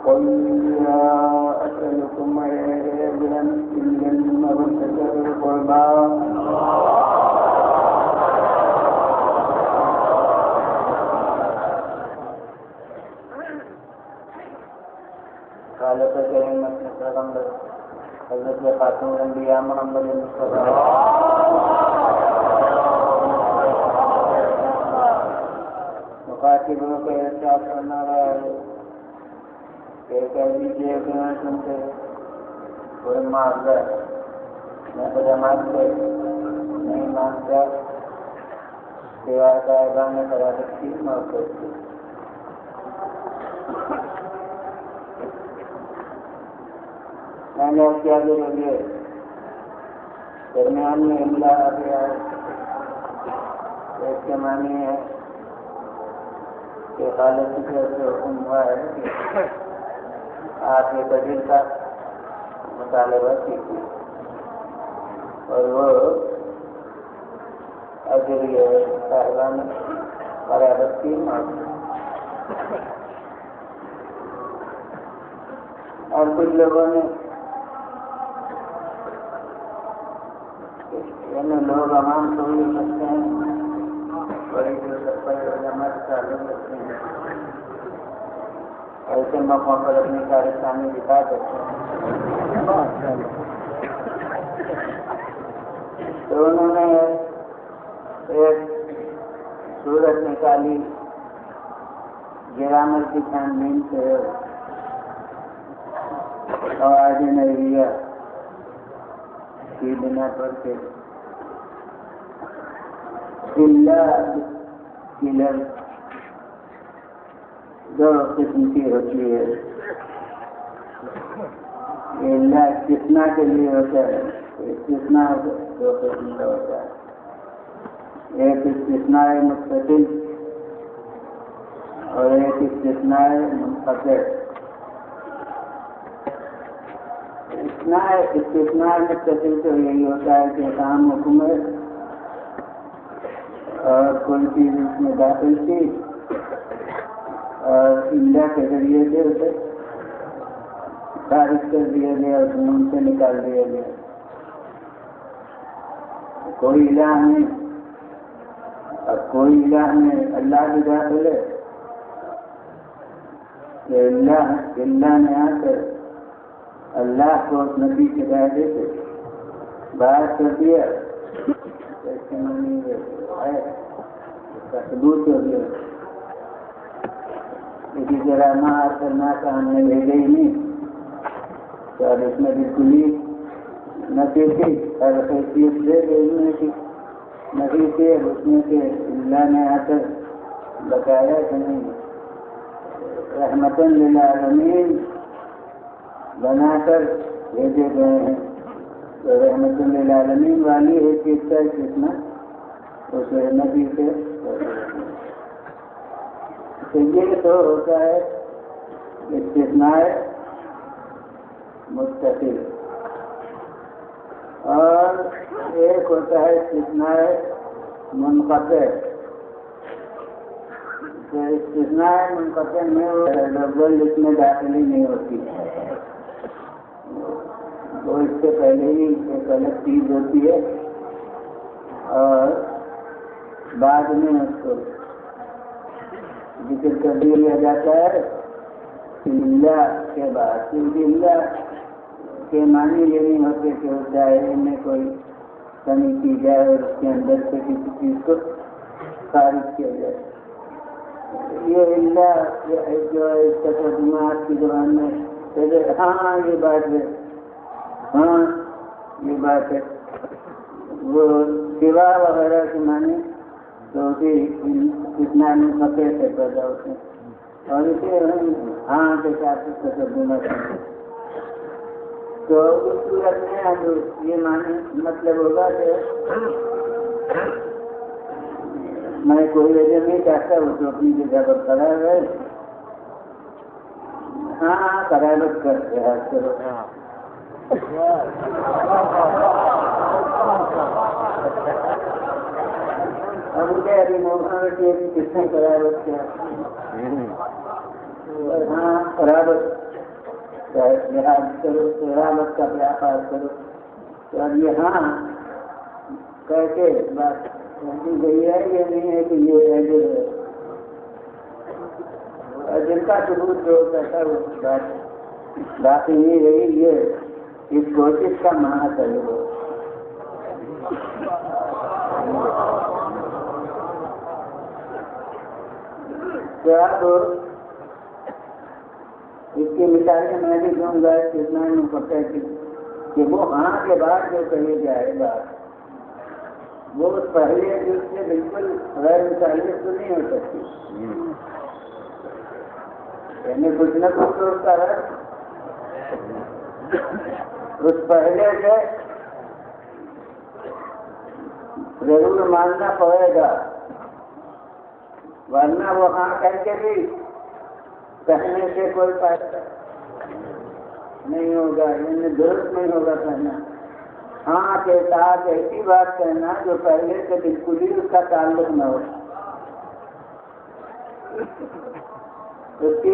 قل لا أسألكم عليه أجرا إلا المودة في القربى خالق كريمة پیغمبر حضرت خاتم الانبیاء محمد مصطفیٰ مخاطبوں کو ارشاد کرنا رہا ہے کہ کہہ دیجیے کہ میں تم سے کوئی معاوضہ میں خدمات سے نہیں مانگتا سوائے صاحبان قرابت کی محبت کی. میں نے کیا ضروری ہے درمیان میں املا آ گیا ہے. اس کے معنی ہے کہ خالق کی طرف سے حکم ہوا ہے کہ آپ کے تجل کا مطالبہ کیجیے اور وہ اجر ہے صاحبان قرابت کی معافی. اور کچھ لوگوں نے لوگ عوام سمجھ سکتے ہیں بڑی دور تک پر علماء تعلق رکھتے ہیں ایسے موقعوں پر اپنی کارستانی دکھا سکتے ہیں. تو انہوں نے ایک صورت نکالی گرامر کی چھانبین سے قواعد نحویہ کی بنا پر کے دو قسم کی ہوتی ہے. اللہ استثناء کے لیے ہوتا ہے. استثناء دو قسم کا ہوتا ہے. ایک استثناء متصل اور ایک استثناء منقطع. استثناء متصل تو یہی ہوتا ہے کہ عام حکم ہے اور کوئی چیز اس میں داخل تھی اور اللہ کے ذریعے سے اسے خارج کر دیا گیا اور جنون سے نکال دیا گیا. کوئی الہ نہیں اور کوئی الہ میں اللہ بھی داخل ہے کہ اللہ نے آ کر اللہ کو اس نبی کے دائرے سے باہر کر دیا. ایسے معنی ہے اس کا ثبوت ہو گیا. اسی طرح نہ کرنا کا ہم نے بھیجے ہی نہیں تو اب اس میں بالکل ہی نفی تھی اور حیثیت سے بھیجنے کی نفی تھی. اس میں سے اللہ نے آ کر بتایا کہ نہیں رحمتاً للعالمین بنا کر بھیجے گئے ہیں. تو رحمتاً للعالمین والی حیثیت کا استثناء اس نبی سے یہ تو ہوتا ہے استثناء متصل اور ایک ہوتا ہے استثناء منقطع. تو استثناء منقطع میں لفظ اس میں داخلی نہیں ہوتی. وہ اس سے پہلے ہی ایک الگ چیز ہوتی ہے اور بعد میں اس کو ذکر کر دیا جاتا ہے اللہ کے بعد. کیونکہ اللہ کے معنی یہ نہیں ہوتے کہ اس دائرے میں کوئی کمی کی جائے اور اس کے اندر سے کسی چیز کو خارج کیا جائے. یہ اللہ جو ہے اس کا ترجمہ آپ کی زبان میں ہاں یہ بات ہے ہاں یہ بات ہے. وہ سوا وغیرہ کے معنی تو اسی اتنا منقطع سے پیدا ہوتے ہیں اور اسے ہاں کے ساتھ اس کا ترجمہ کرتے ہیں. تو اس صورت میں ہم یہ معنی مطلب ہوگا کہ میں کوئی وجہ نہیں چاہتا وہ تو اپنی جگہ پر کھڑا ہے. ہاں قرابت کرتے ہیں چلو اب ابھی موقع کس نے قرابت کیا. ہاں قرابت لحاظ کرو، رحمت کا ویاپار کرو. تو اب یہاں کہہ کے بات سمجھی گئی ہے، یہ نہیں ہے کہ یہ اجر ہے. اجر کا ثبوت جو ہوتا ہے وہ بات باقی نہیں رہی. یہ اس کوشش کا معنی چلے گا. تو اب اس کی مثالیں میں بھی دوں گا. اتنا ہی پتہ ہے کہ وہ ہاں کے بعد جو کہی جائے گا وہ پہلے اس سے بالکل غیر متعلق تو نہیں ہو سکتی. یعنی کچھ نہ کچھ تو اس کا رد اس پہلے سے ضرور ماننا پڑے گا، ورنہ وہ ہاں کہہ کے بھی کہنے سے کوئی فائدہ نہیں ہوگا. یعنی درست نہیں ہوگا کہنا. ہاں کے ساتھ ایسی بات کہنا جو پہلے سے بالکل ہی اس کا تعلق نہ ہو. اس کی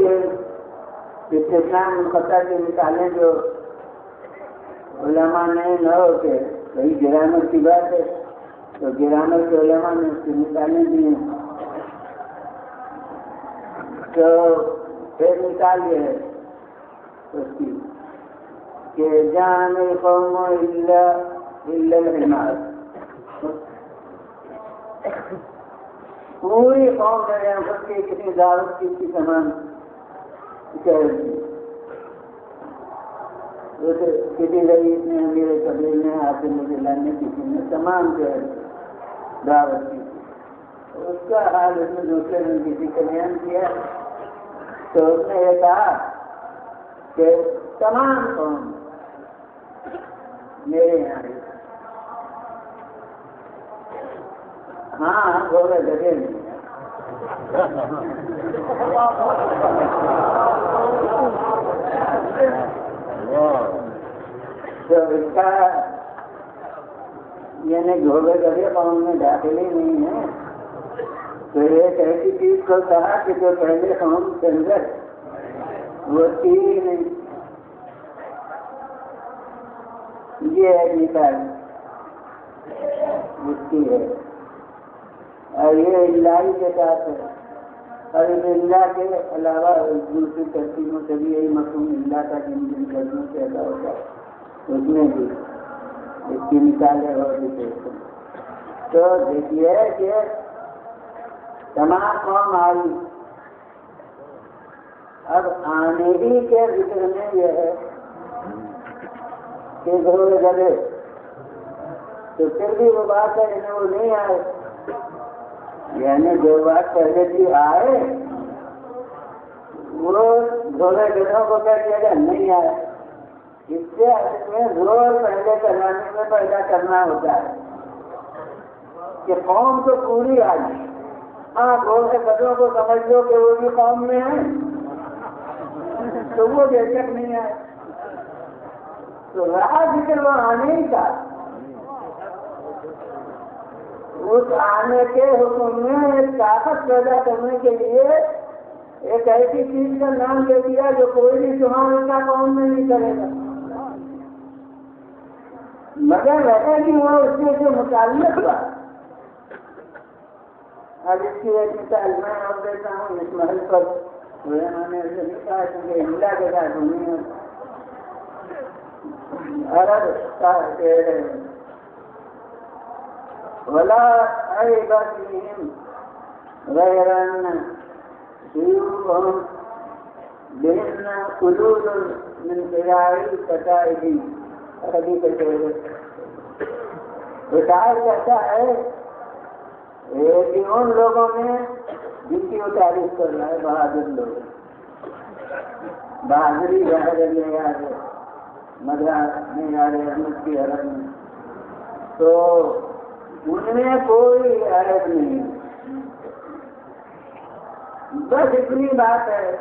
استثناء منقطع کی مثالیں جو علماء نے نہ ہو کے وہی گرامر کی بات ہے، تو گرامر کے علماء نے اس کی مثالیں دی ہیں. تو ایک مثال یہ ہے اس کی کہ جان القوم الا الحمار. پوری قوم نے ریاست کی کتنی دعوت کی تھی سامان کسی رئیس نے میرے قبیل میں حاصل اللہ نے کسی نے تمام دعوت کی تھی. اس کا حال اس نے دوسرے دن کسی کا بیان کیا تو اس نے یہ کہا کہ تمام قوم میرے یہاں آئی. ہاں گھوڑے جگہ نہیں ہے. تو اس کا یعنی گھوڑے جگہ قوم میں داخل ہی نہیں ہے. تو ایک ایسی چیز کو کہا کہ جو پہلے قوم کے اندر وہ تھی نہیں. یہ ایک مثال اس کی ہے. اور یہ اللہ کے ساتھ ہے. اور اللہ کے علاوہ دوسری ترتیبوں سے بھی یہی مفہوم اللہ کا جن جن غرضوں سے ادا ہوتا ہے اس میں بھی اس کی مثالیں اور بھی پیش ہیں. تو دیکھیے کہ تمام قوم آئی. اب آنے ہی کے ذکر میں یہ ہے کہ گھوڑے گلے تو پھر بھی وہ بات ہے انہیں وہ نہیں آئے. یعنی جو بات پہلے تھی آئے وہ گھوڑے گدھوں کو کہہ دیا گیا نہیں آئے. اس سے میں زور پہلے کرانے میں پیدا کرنا ہوتا ہے کہ قوم تو پوری آ گئی. ہاں گھوڑے گدھوں کو سمجھ لو کہ وہ بھی قوم میں ہے تو وہ بے شک نہیں آئے. تو رہا ذکر وہ آنے ہی کا. اس آنے کے حکم میں ایک طاقت پیدا کرنے کے لیے ایک ایسی چیز کا نام دے دیا جو کوئی بھی سبحان اللہ قوم میں نہیں کرے گا مگر رہے کہ وہ اس سے متعلق ہوا. اب اس کی ایک مثال میں اور دیتا ہوں. اس محل پر علماء نے ایسے نہیں کہا کیونکہ اللہ کے ساتھ ہونی ہے. عرب کا شعر ہے ولا عيب فيهم غير أن سيوفهم بهن قلوب من خلال الكتائب. حدیث شعر شاعر کہتا ہے کہ ان لوگوں میں جن کی وہ تعریف کر رہا ہے بہادر لوگ. بہادری ظاہر ہے یاد ہے مدرس میں یاد ہے احمد کی حرم میں. تو ان میں کوئی عیب نہیں. بس اتنی بات ہے.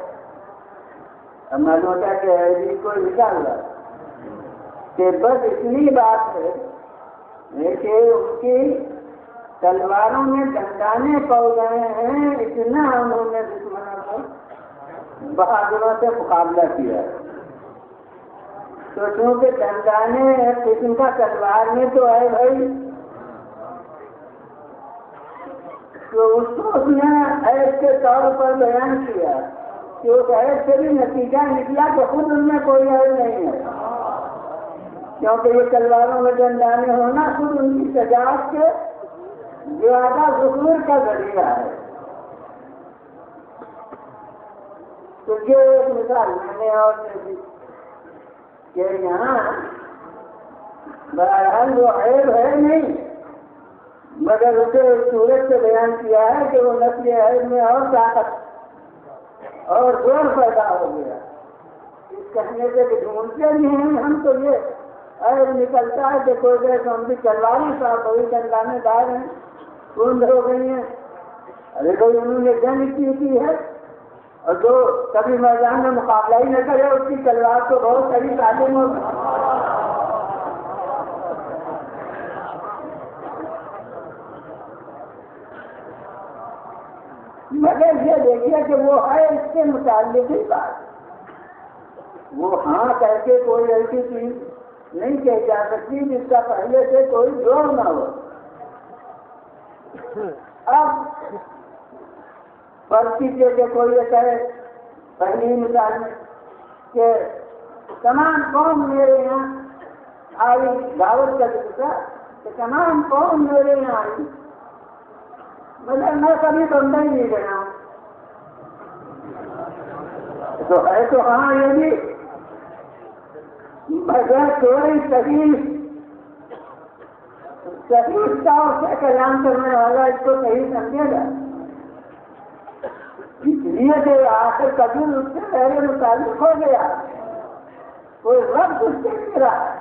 اب معلوم ہوتا ہے کہ عیبی کوئی نکال رہا کہ بس اتنی بات ہے کہ اس کی تلواروں میں ڈنڈانے پڑ گئے ہیں. اتنا انہوں نے دشمنوں کو بہادروں سے مقابلہ کیا. تو چونکہ دندانے قسم کا تلوار میں تو ہے بھائی، تو اس کو اس نے عیب کے طور پر بیان کیا کہ اس عیب سے بھی نتیجہ نکلا کہ خود ان میں کوئی عیب نہیں ہے، کیونکہ یہ تلواروں میں دندانے ہونا خود ان کی سجاوٹ کے زیادہ ظہور کا ذریعہ ہے۔ تو یہ ایک مثال میں نے اور دے دی کہ یہاں بہرحال وہ عیب ہے نہیں، مگر اسے صورت سے بیان کیا ہے کہ وہ نسل عیب میں اور طاقت اور زور پیدا ہو گیا۔ اس کہنے سے کہ ڈھونڈتے نہیں ہیں ہم تو یہ عیب نکلتا ہے کہ کوئی دیر ہم بھی چلواری صاحب وہی دندانے دار ہیں، کند ہو گئی ہیں، ارے کوئی انہوں نے جنگ کی ہے، اور جو کبھی میدان میں مقابلہ ہی نہ کرے اس کی تلوار تو بہت ساری تعلیم ہوگی۔ مگر یہ دیکھیے کہ وہ ہے اس کے متعلق ہی بات، وہ ہاں کہہ کے کوئی ایسی چیز نہیں کہی جا سکتی جس کا پہلے سے کوئی جوڑ نہ ہو۔ اب فرض کے کوئی ایسا ہے، پہلی مثال میں کہ تمام قوم میرے یہاں آئی، دعوت کا ذکر کہ تمام قوم میرے یہاں آئی، مگر میں کبھی بندہ ہی نہیں گیا ہوں، تو ہے تو ہاں یہ بھی بغیر تھوڑی صحیح طور سے کلام کرنے والا اس کو صحیح سمجھے گا، اس لیے کہ آخر کبھی اس سے پہلے متعلق ہو گیا، کوئی رب اس سے نہیں رہا،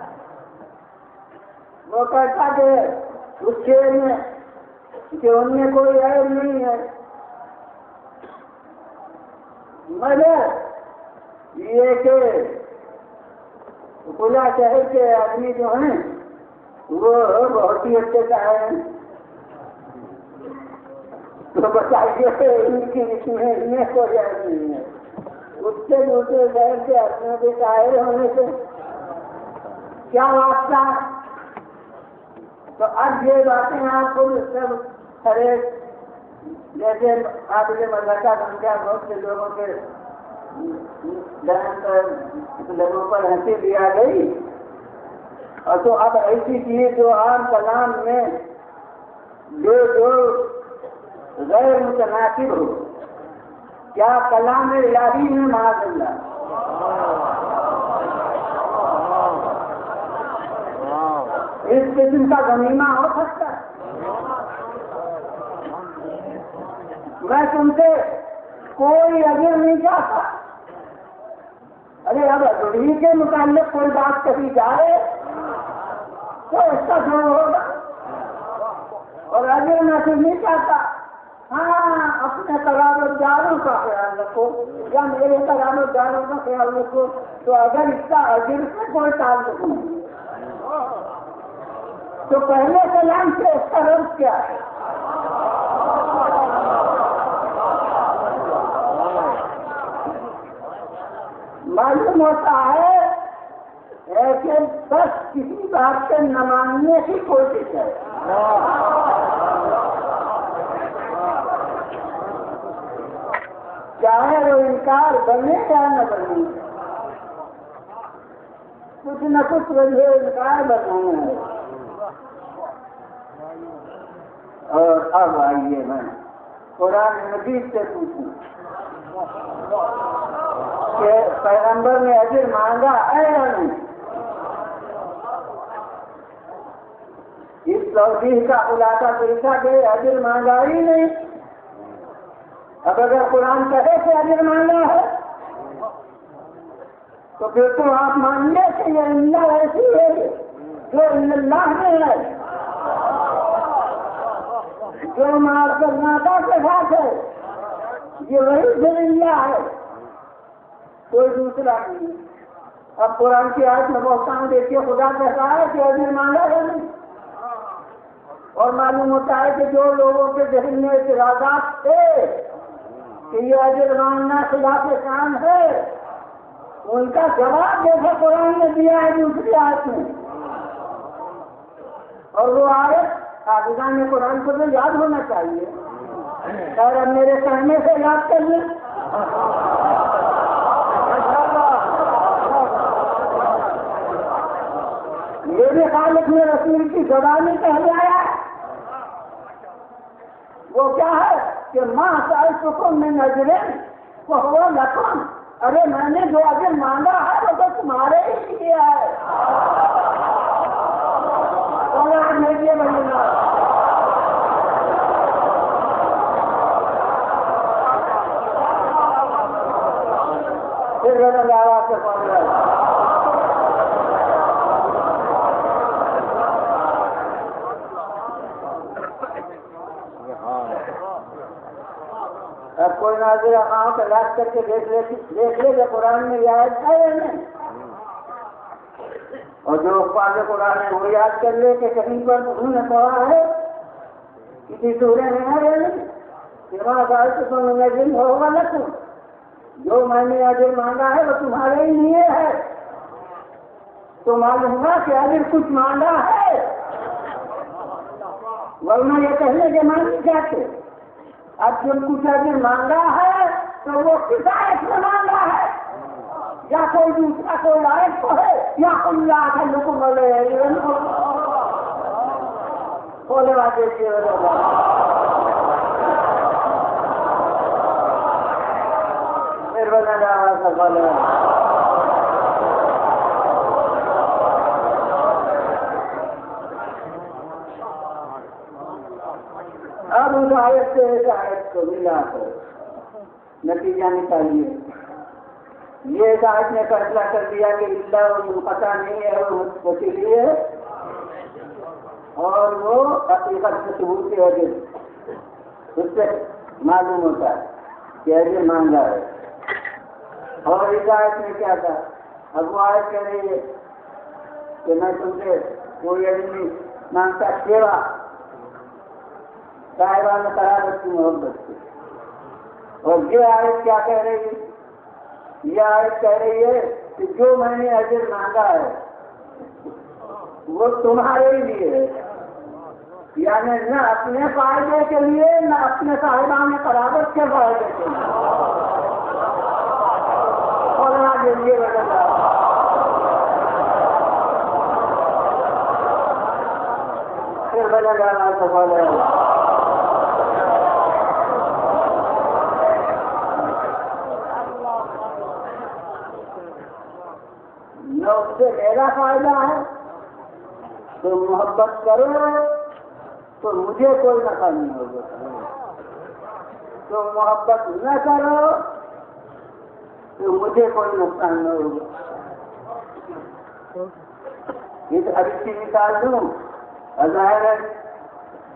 وہ کہتا کہ اس شعر میں کہ ان میں کوئی عیب نہیں ہے، مگر یہ کہ کھلا شہر کے آدمی جو ہیں وہ بہت ہی اچھے چاہے ہیں، تو بتائیے کہ ان کی اس میں کوئی عیب نہیں ہے، اس سے دوسرے شہر کے آدمیوں کے شاعر ہونے سے کیا واسطہ؟ تو اب یہ باتیں آپ کو سب سرے جیسے قابل مدرسہ سمجھا بہت سے لوگوں کے لوگوں پر ہنسی دیا گئی، اور تو اب ایسی چیز جو عام کلام میں جو غیر متناسب ہو، کیا کلام الہی میں معاذ اللہ اس قسم کا غنیمہ ہو سکتا ہے؟ میں تم سے کوئی اجر نہیں چاہتا، ارے اب اجری کے متعلق کوئی بات کہی جائے تو اس کا جو ہوگا، اور اجر میں تو نہیں چاہتا، ہاں اپنے قرابت داروں کا خیال رکھو یا میرے قرابت داروں کا خیال رکھو، تو اگر اس کا اجر سے کوئی تعلق نہیں تو پہلے کلام سے اس کا ربط کیا ہے؟ معلوم ہوتا ہے کہ بس کسی بات کے نہ ماننے کی کوشش ہے، چاہے وہ انکار بنے یا نہ بنے، کچھ نہ کچھ وجہ انکار بنانا ہے۔ اور اب آئیے میں قرآن مجید سے پوچھوں کہ پیغمبر نے اجر مانگا ہے یا نہیں؟ اس توضیح کا خلاصہ طریقہ کہ اجر مانگا ہی نہیں۔ اب اگر قرآن کہے کہ اجر مانگا ہے تو پھر تو آپ مانیے کہ یہ اللہ ایسی ہے جو اللہ میں ہے، جو مار کر ماتا کے ساتھ ہے، یہ وہی ذریعہ ہے، کوئی دوسرا نہیں۔ اب قرآن کی آیت میں بہت دیکھیے خدا کہتا ہے کہ اجر مانگا ہے نہیں، اور معلوم ہوتا ہے کہ جو لوگوں کے ذہن میں اعتراضات تھے کہ یہ اجر مانگنا خلاف کام ہے، ان کا جواب جیسا قرآن نے دیا ہے دوسری آیت میں، اور وہ آیت حافظان قرآن کو تو یاد ہونا چاہیے، اور اب میرے کہنے سے یاد کر لیں۔ یہ بھی خالق نے رسول کی زبانی کہلایا ہے، وہ کیا ہے کہ ماں سألتکم من اجر فہو لکم، ارے میں نے جو اجر مانگا ہے وہ تو تمہارے ہی لیے ہے۔ پھر میں نے آواز سے پڑھ رہا اب کوئی ناظر آنکھ یاد کر کے دیکھ لے کہ قرآن میں یاد ہے یا نہیں، اور جو پاک قرآن ہے وہ یاد کر لے کہ کہیں پر انہوں نے پڑھا ہے کسی سورے میں ہے یا نہیں کہ وہاں تو دن ہوگا لکھوں، جو میں نے اجر مانگا ہے وہ تمہارے ہی لیے ہے، تو معلوم ہوا کہ اجر کچھ مانگا ہے، ورنہ یہ کہنے کے معنی چاہتے۔ اب جب کچھ اجر مانگا ہے تو وہ کس آیت میں مانگا ہے، یا کوئی دوسرا کوئی آیت کو ہے، یا اللہ کا حکم بولے واقعی پھر بنا جا سکال۔ اب اس آیت سے ایک آیت کو ملا کر نتیجہ نکالیے۔ یہ ایک آیت نے فیصلہ کر دیا کہ اللہ منقطع نہیں ہے اور وسیلی ہے، اور وہ حقیقت سے ثبوت کی وجہ اس سے معلوم ہوتا ہے کہ اجر مانگا ہے۔ اور اس آیت میں کیا تھا؟ اب وہ آیت کہہ رہی ہے کہ میں تم سے کوئی اجر نہیں مانگتا، سیوا صاحبان قرابت کی محبت سے۔ اور یہ آیت کیا کہہ رہی ہے؟ یہ آیت کہہ رہی ہے کہ جو میں نے اجر مانگا ہے وہ تمہارے ہی لیے ہے، یعنی نہ اپنے فائدے کے لیے نہ اپنے صاحبان قرابت کے فائدے کے لیے، اور نہ کے لیے بدل رہا۔ پھر بدل جانا سفال ہے۔ اس سے میرا فائدہ ہے تو محبت کرو تو مجھے کوئی نفع نہیں ہوگا، تو محبت نہ کرو تو مجھے کوئی نقصان نہ ہوگا۔ اس حدیث کی مثال دوں، ظاہر ہے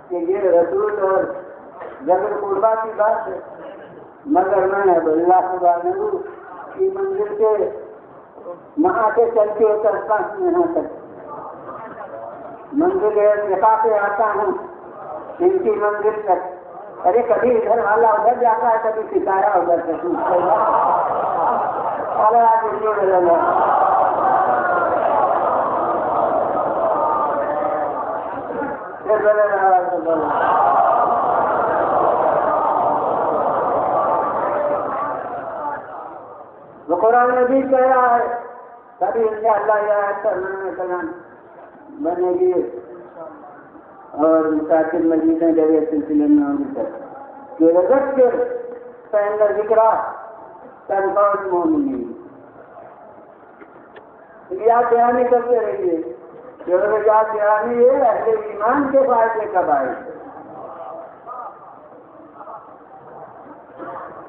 کہ یہ رسول اور جبر قربا کی بات ہے، مگر میں اب اللہ سبحانہ کی منزل کے وہاں سے چل کے اترتا ہوں، یہاں تک منزل نکاح سے آتا ہوں ان کی منزل تک۔ ارے کبھی ادھر والا ادھر جاتا ہے، کبھی ستارہ ادھر سے وہ قرآن میں بھی کہہ رہا ہے، کبھی انشاءاللہ یہ آیت پر کلام بنے گی اور مساکر مجیدیں جب اس سلسلے میں ہوگی تک کہ ذکر فإن الذکرى تنفع المؤمنین۔ یاد دہانی کرتے رہیے کہ یاد دہانی ہے اہل ایمان کے فائدے کا باعث ہے۔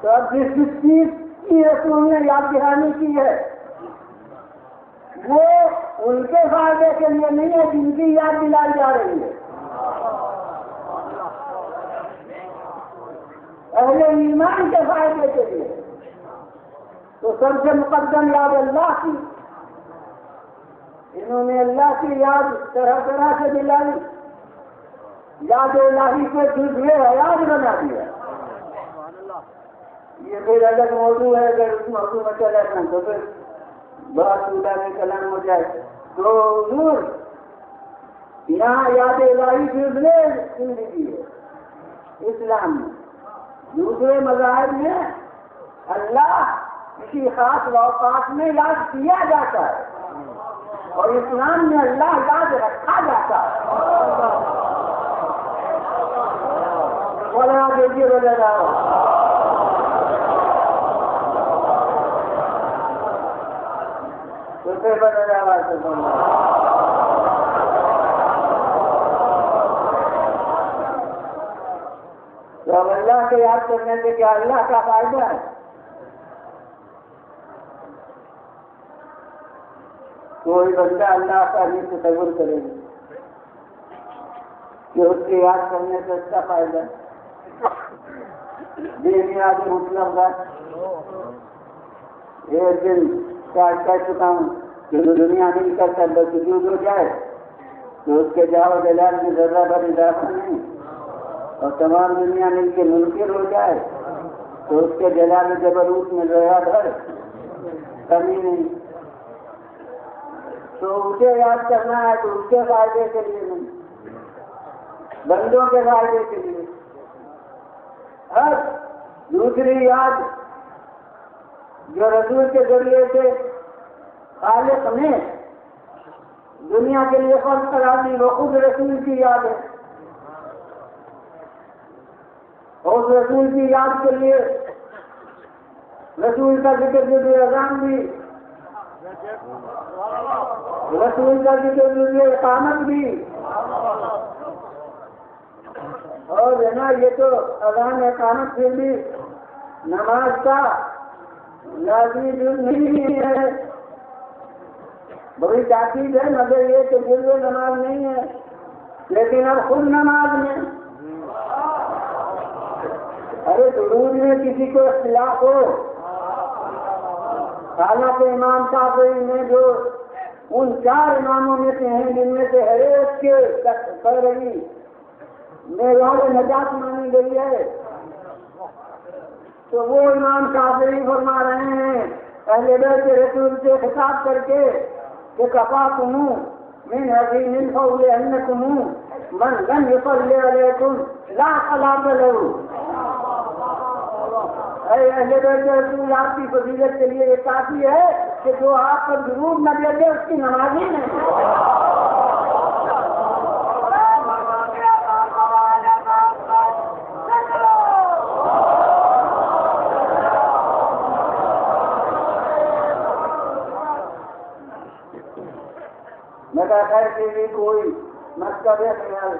تو اب جس چیز کی رسول نے یاد دہانی کی ہے وہ ان کے فائدے کے لیے نہیں ہے جن کی یاد دلائی جا رہی ہے، اہل ایمان کے فائدے کے لیے۔ تو سب سے مقدم یاد اللہ کی، انہوں نے اللہ کی یاد طرح طرح سے دلائی، یاد الہی کو جزوے حیات بنا دیا۔ یہ پھر الگ موضوع ہے، اگر اس موضوع میں چلے تو پھر بہت اولا میں کلام ہو جائے تو حضور یہاں یاد الہی دوسرے زندگی ہے اسلام میں. دوسرے مذاہب میں اللہ کسی خاص اوقات میں یاد کیا جاتا ہے اور اسلام میں اللہ یاد رکھا جاتا ہے. بولا دیجیے وغیرہ تو پھر بدل آواز سے بولنا. تو اب اللہ کو یاد کرنے سے کیا اللہ کا فائدہ ہے؟ کوئی بندہ اللہ کا نہیں تصور کرے گا کہ اس کے یاد کرنے سے اس کا فائدہ ہے. دین آدمی مطلب کا ایک دن کہہ چکا ہوں کہ دنیا مل کر سب سجود ہو جائے تو اس کے جاؤ جلال میں ذرہ بھر اضافہ نہیں اور تمام دنیا مل کے منکر ہو جائے تو اس کے جلال جبروت میں ذرہ بھر کمی نہیں. تو اسے یاد کرنا ہے تو اس کے فائدے کے لیے نہیں, بندوں کے فائدے کے لیے. اب دوسری یاد جو رسول کے ذریعے سے خالق نے دنیا کے لیے فرض کرا دی وہ خود رسول کی یاد ہے. اور رسول کی یاد کے لیے رسول کا ذکر جو اذان بھی, رسول کا ذکر جو اقامت بھی, اور ہے نا یہ تو اذان اقامت پھر بھی نماز کا لازمی نہیں ہے, بڑی تاکید ہے, مگر یہ کہ جلوے نماز نہیں ہے. لیکن اب خود نماز میں ارے درود میں کسی کو اختلاف ہو, حالانکہ امام شافعی نے جو ان 4 اماموں میں سے ہیں جن میں سے ہر ایک کے پیروی معیار نجات مانی گئی ہے, تو وہ امام شافعی فرما رہے ہیں اہل بیت رسول سے خطاب کر کے کہ کفاکم من عظیم الفضل انکم من لم یصلی علیکم لا صلاۃ لہ. اے اہل بیت رسول آپ کی فضیلت کے لیے یہ کافی ہے کہ جو آپ پر درود نہ دے اس کی نماز ہی نہیں. خیر کے لیے کوئی مطلب ہے خیال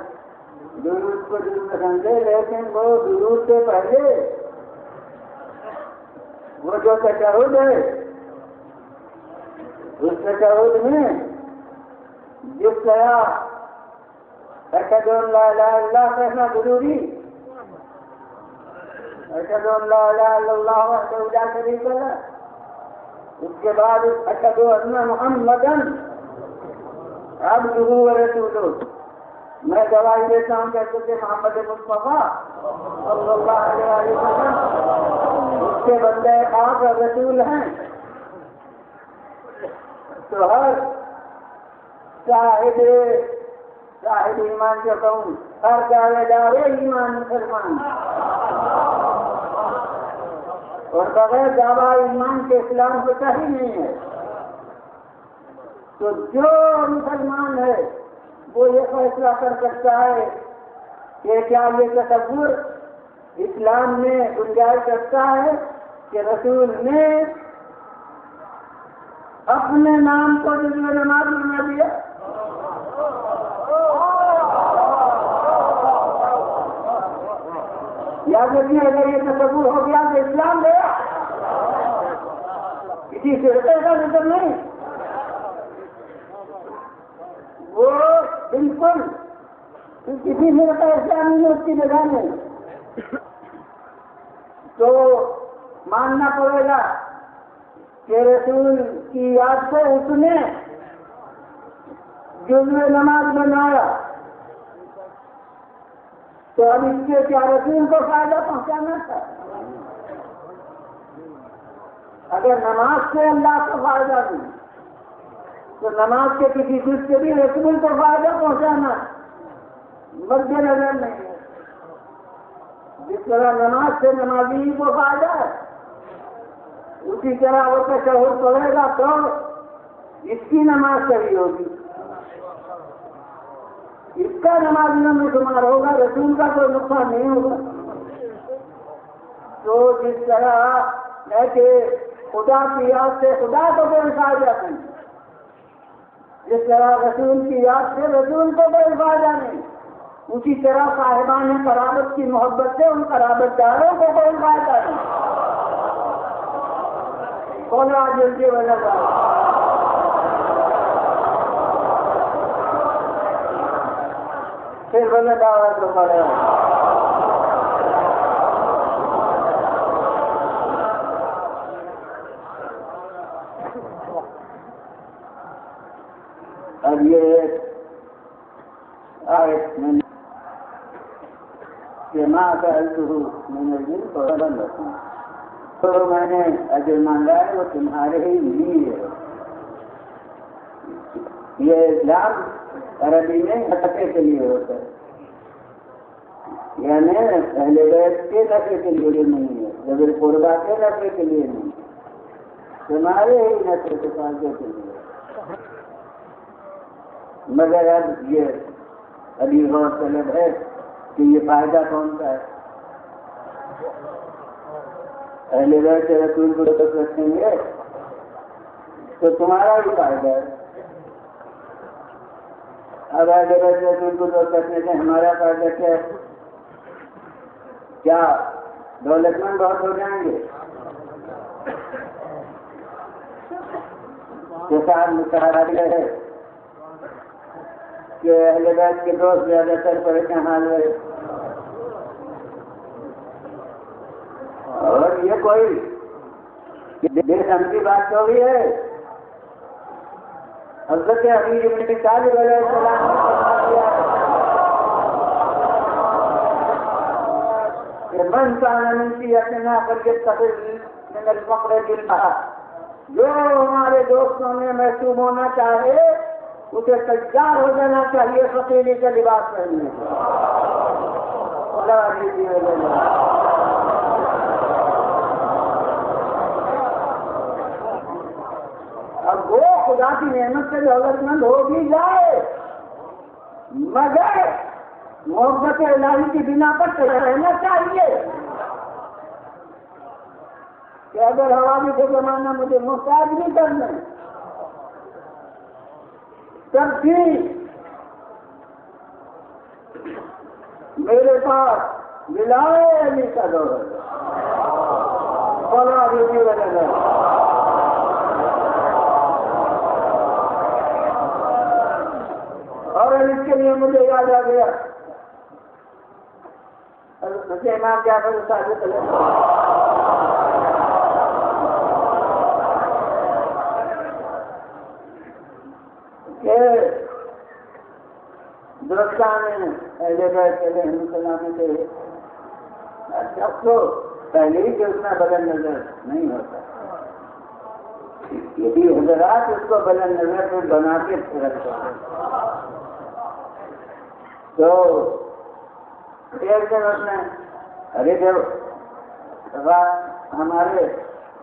درود کو درود سمجھے, لیکن وہ درود سے پہلے وہ جو تشہد ہے اس تشہد میں جس طرح اشہد ان لا الہ الا اللہ کہنا ضروری, اشہد ان لا الہ الا اللہ وحدہ لا شریک لہ, اس کے بعد اشہد ان محمدا عبدہ ورسولہ, میں گواہی دیتا ہوں کہ محمد مصطفیٰ صلی اللہ علیہ وسلم اس کے بندے خاص اور رسول ہیں. تو ہر صاحب ایمان جو کہوں, ہر دعوے دار ایمان مسلمان, اور بغیر دعویٰ ایمان کے اسلام ہوتا ہی نہیں ہے. تو جو مسلمان ہے وہ یہ فیصلہ کر سکتا ہے کہ کیا یہ تصور اسلام میں گنجائش رکھتا ہے کہ رسول نے اپنے نام کو جزو نماز بنا دیا. یا دیکھیے اگر یہ تصور ہو گیا تو اسلام گیا, کسی فرقے کا نظر نہیں, وہ بالکل کسی فرقہ اسلامی نے اس کی جگہ نہیں. تو ماننا پڑے گا کہ رسول کی یاد سے اس نے جزو نماز بنایا, تو اب اس کے کیا رسول کو فائدہ پہنچانا تھا. اگر نماز سے اللہ کو فائدہ نہیں تو نماز کے کسی جز سے بھی رسول کو فائدہ پہنچانا مد نظر نہیں ہے. جس طرح نماز سے نمازی کو فائدہ ہے اسی طرح وہ تشہد پڑھے گا تو اس کی نماز صحیح ہوگی, اس کا نماز میں شمار ہوگا, رسول کا کوئی نقصان نہیں ہوگا. تو جس طرح ہے کہ خدا کی یاد سے خدا کو کوئی فائدہ نہیں, جس طرح رسول کی یاد سے رسول کو کوئی فائدہ نہیں, اسی طرح صاحبان قرابت کی محبت سے ان قرابت داروں کو کوئی فائدہ نہیں. بولا جلدی وجہ پھر بولے دعوت تو پڑے. اب یہ آیت میں کہ ماں کا الترو میں نے دن کو بند رکھوں تو میں نے اجر مانگا ہے وہ تمہارے ہی لیے ہے. یہ اسلام عربی میں نفع کے لیے ہوتا ہے, یعنی اہل بیت کے نفع کے لیے نہیں ہے, ذوی القربیٰ کے نفع کے لیے نہیں, تمہارے ہی نفع کے فائدے کے لیے. مگر اب یہ ابھی غور طلب ہے کہ یہ فائدہ کون سا ہے. اہل بیت کے رسول کو رکھیں گے تو تمہارا بھی فائدہ ہے. اب اہل بیت کے رسول کو رکھنے سے ہمارا فائدہ کیا ہے؟ کیا دولت مند بہت ہو جائیں گے؟ کسان مشاہرہ ہے کہ اہل بیت کے دوست زیادہ تر پریشان حال ہے. اور یہ کوئی بے سمجھی بات تو بھی ہے. حضرت امیر ابن طالب علیہ السلام نے فرما دیا کہ من کان من شیعتنا فلیتخذ من الفقر جلدہ, جو ہمارے دوستوں میں محسوب ہونا چاہے اسے تیار ہو جانا چاہیے فقیری کا لباس پہننے سے. اب وہ خدا کی نعمت سے دولت مند ہو بھی جائے مگر محبت الہی کی بنا پر رہنا چاہیے کہ اگر حوالی سے زمانہ مجھے محتاج نہیں کرنا تب بھی میرے پاس ملائے علی کا دور ہے. اور اس کے لیے مجھے یاد آ گیا مجھے امام جعفر صادق کہ درستان اہل بیت علیہ السلام کے شخص کو پہلے ہی کہ اتنا بلند نظر نہیں ہوتا, یدی حضرات اس کو بلند نظر پہ بنا کے رکھتے ہیں. تو ایک دن اس نے ارے جب ہمارے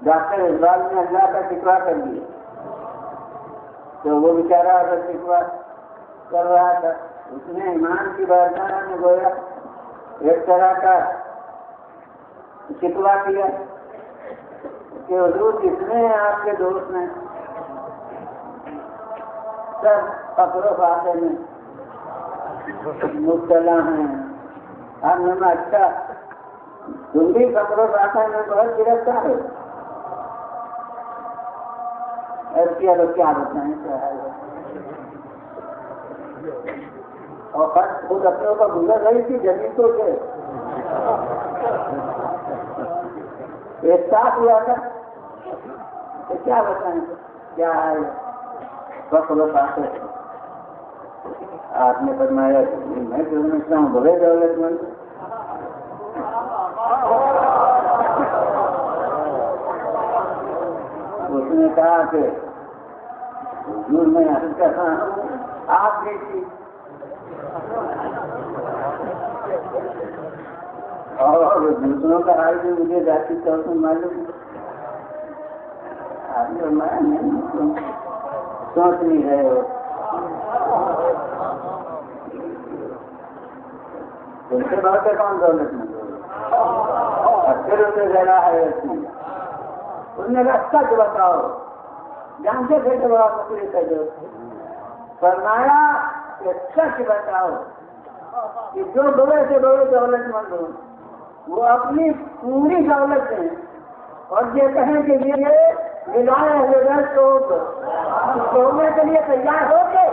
ڈاکٹر اقبال نے اللہ کا شکوا کر دیا تو وہ بیچارہ اگر شکوا کر رہا تھا, اس نے ایمان کی بارگاہ میں گویا ایک طرح کا شکوا کیا کہ حضور جتنے ہیں آپ کے دوست ہیں سب فقر و فاقے میں مبتلا ہیں, آپ نے اچھا تم بھی فقر و فاقے میں بہت گرفتار ہو. ایسی اب کیا بتائیں کیا ہے, اور خود اپنے اوپر گزر رہی تھی جنیتوں سے ایک ساتھ ہوا تھا تو کیا بتائیں کیا ہے فقر و فاقے. آپ نے فرمایا میں سمجھتا ہوں بڑے دولت مند اس نے کہا کہ حضور میں عرض کر رہا ہوں آپ دیکھیے، اور دوسروں کا حال بھی مجھے ذاتی طور پر معلوم ہے. آپ نے میں نہیں سوچ نہیں رہے ہو، تم سے بہت کون دولت مند ہو، پھر اسے ذرا ہے اس نے کہا سچ بتاؤ، جانتے تھے کہ بڑا مخلص ہے جو فرمایا کہ سچ بتاؤ کہ جو بڑے سے بڑے دولت مند ہوں وہ اپنی پوری دولت دیں اور یہ کہیں کہ یہ ملائے ہوئے تو چھوڑنے کے لیے تیار ہو کے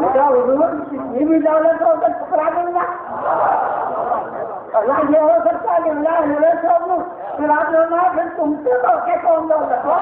حضور کتنی بھی دولت ہو کر ٹھکرا دیں گا. اللہ یہ ہو سکتا ہے کہ اللہ ملے چھوڑ دوں، پھر آپ نے پھر تم سے تو کے کون دولت ہو.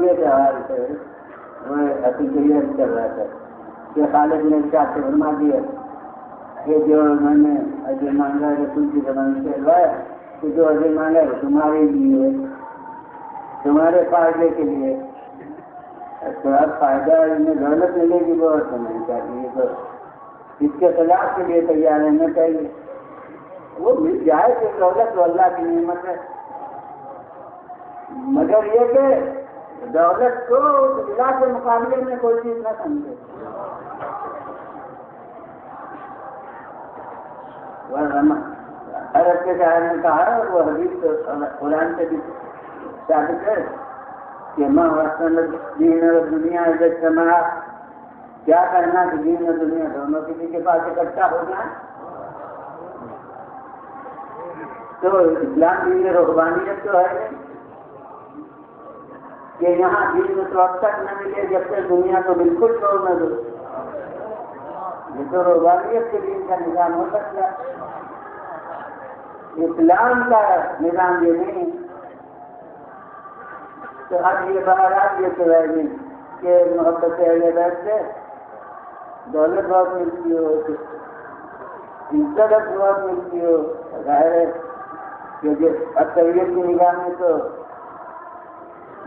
یہ تہوار سے وہ حقیقت چل رہا تھا کہ خالد نے شاہ سے فرما دیا کہ جو میں نے اجر مانگا رسول کی زبان سے لائے کہ جو اجر مانگا ہے تمہارے لیے، تمہارے فائدے کے لیے. تو اب فائدہ انہیں دولت ملے گی بہت سمجھ چاہیے، تو اس کے خلاف کے لیے تیار رہنا چاہیے. وہ مل جائے کہ دولت تو اللہ کی نعمت ہے، مگر یہ کہ دولت کو ضلع کے مقابلے میں کوئی چیز نہ سمجھے. عرب کے شاعر نے کہا، وہ حدیث قرآن سے بھی ثابت ہے کہ ماں وسن دین اور دنیا عزت سما، کیا کرنا کہ دین اور دنیا دونوں کسی کے پاس اکٹھا ہو جائیں. تو اسلام دین رحبانیت تو ہے کہ یہاں دین اس وقت تک نہ ملے جب تک دنیا کو بالکل چھوڑ نہ دو. یہ تو رحبانیت کے دین کا نظام ہو سکتا ہے، اسلام کا نظام یہ نہیں. تو اب یہ بہرحال یہ تو ہے نہیں کہ محبت اہل بیت سے دولت بہت ملتی ہو، عزت بہت ملتی ہو. ظاہر ہے کہ اکثریت کی نگاہ میں تو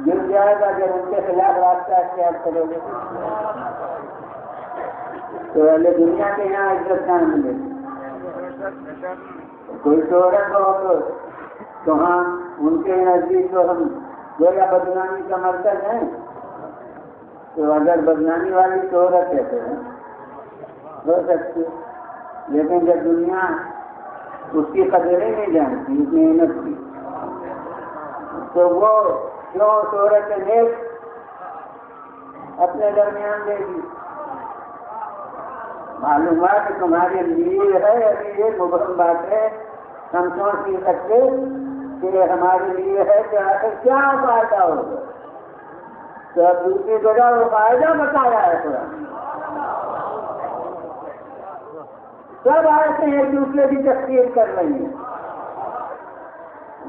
گر جائے گا جب ان کے خلاف راستہ اختیار کرو گے. تو اہل دنیا کے یہاں عزت نہ ملے گی. کوئی شہرت ہو تو ہاں ان کے نزدیک تو ہم گویا بدنامی کا مرکز ہے. تو اگر بدنامی والی شہرت ہے تو ہو سکتی، لیکن جب دنیا اس کی قدریں نہیں جانتی، اس محنت کی، تو وہ کیوں شہرت نیک اپنے درمیان دے گی. معلومات تمہارے لیے ہے، ابھی یہ مبہم بات ہے، ہم سوچ نہیں سکتے کہ ہمارے لیے ہے کہ آخر کیا فائدہ ہوگا. تو اب دوسری جگہ وہ فائدہ بتایا ہے قرآن. سب آئے ایک دوسرے کی تفصیل کر رہی ہیں.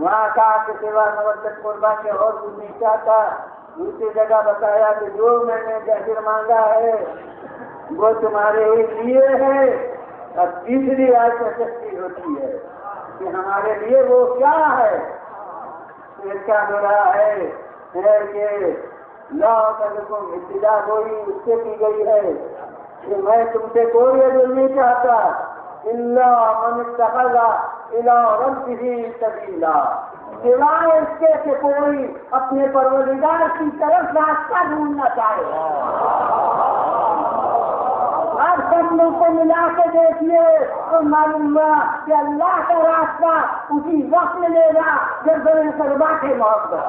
وہاں کہا کہ سوا مودت قربا کے اور کچھ نہیں چاہتا. دوسری جگہ بتایا کہ جو میں نے جہر مانگا ہے وہ تمہارے لیے ہے. اب تیسری آیت میں تفصیل ہوتی ہے کہ ہمارے لیے وہ کیا ہے. پھر کیا ہو رہا ہے کہ لا تلکم ابتدا کوئی اس سے کی گئی ہے کہ میں تم سے کوئی عدل نہیں چاہتا الا من اتخذ الى ربه سبیلا، سوائے اس کے کہ کوئی اپنے پروردگار کی طرف راستہ ڈھونڈنا چاہے. ہر سب لوگ کو ملا کے دیکھیے تو معلوم ہوا کہ اللہ کا راستہ اسی وقت ملے گا جب زمین پر باقی محبت.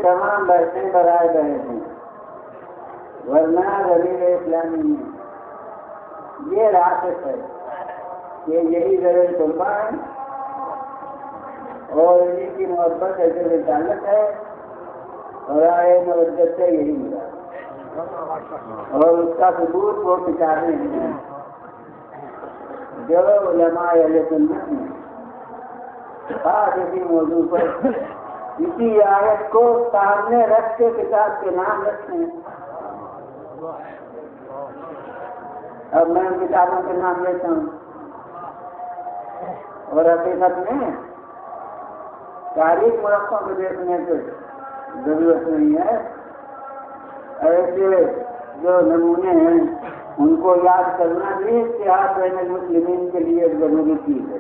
تمام بحثیں برائے بحث ہیں، ورنہ ضمیر اسلامی میں یہ راست ہے کہ یہی ضرور قربا ہے اور انہیں کی محبت ایسے رسالت ہے اور آئے مودت سے یہی ملا اور اس کا ثبوت وہ کتابیں ہیں جو علماء اہل سنت نے خاص اسی موضوع پر اسی آیت کو سامنے رکھ کے کتاب کے نام رکھتے ہیں۔ اب میں ان کتابوں کے نام لیتا ہوں اور حقیقت میں تاریخ مرقعوں کو دیکھنے کی ضرورت نہیں ہے، ایسے جو نمونے ہیں ان کو یاد کرنا بھی اتحاد بین المسلمین کے لیے ایک ضروری چیز ہے۔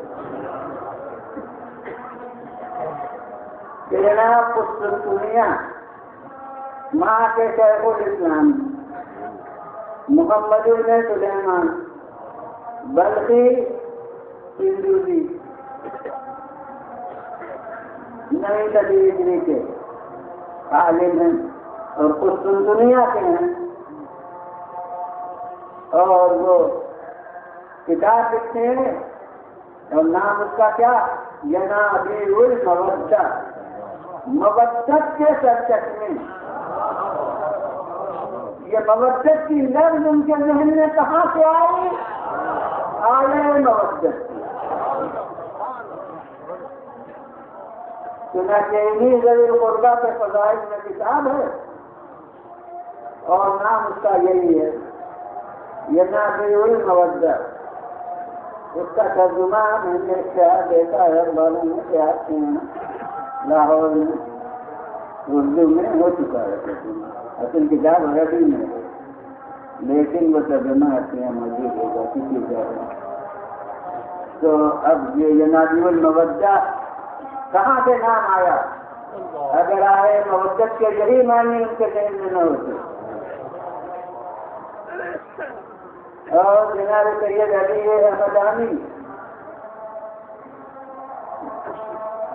کہ جناب قسطنطنیہ ماں کے شیخ الاسلام محمد بن سلیمان بلخی سندوزی 9ویں صدی ہجری کے عالم ہیں اور قسطنطنیہ کے ہیں، اور وہ کتاب لکھتے ہیں اور نام اس کا کیا؟ ینابیع المودہ، مودت کے سرچشمے۔ یہ مودت کی لفظ ان کے ذہن میں کہاں سے آئی؟ آئے مودت کی۔ چنانچہ انہی ذوی القربیٰ کے فضائل میں کتاب ہے اور نام اس کا یہی ہے ینابیع المودہ۔ اس کا ترجمہ میں نے کیا دیکھا ہے اخباروں میں کہ آپ کے یہاں لاہور میں اردو میں ہو چکا ہے ترجمہ، اصل کتاب عربی میں ہے لیکن وہ ترجمہ آپ کے یہاں موجود ہوگا کسی جگہ۔ تو اب یہ ینابیع المودہ کہاں سے نام آیا؟ اگر آئے مودت کے یہی معنی ان کے ذہن میں نہ ہوتے۔ اور جناب سید علی احمدانی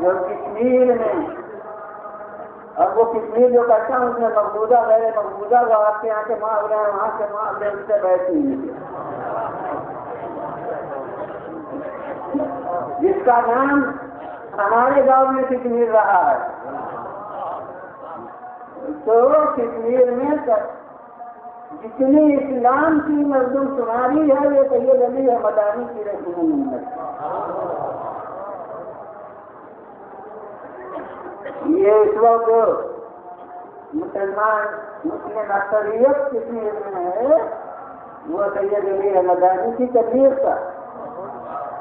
جو کشمیر میں، اب وہ کشمیر جو کرتا ہوں اس میں مقبوضہ غیر مقبوضہ وہ آپ کے یہاں کے معاملے ہیں، وہاں کے معاملے ان سے بیٹھ نہیں ہے، جس کا نام ہمارے گاؤں میں کشمیر رہا ہے۔ تو کشمیر میں جتنی اسلام کی مردم شماری ہے یہ سید علی احمدانی کی رسم منت۔ یہ اس وقت مسلم اکثریت کشمیر میں ہے، وہ سید علی احمدانی کی تبلیغ کا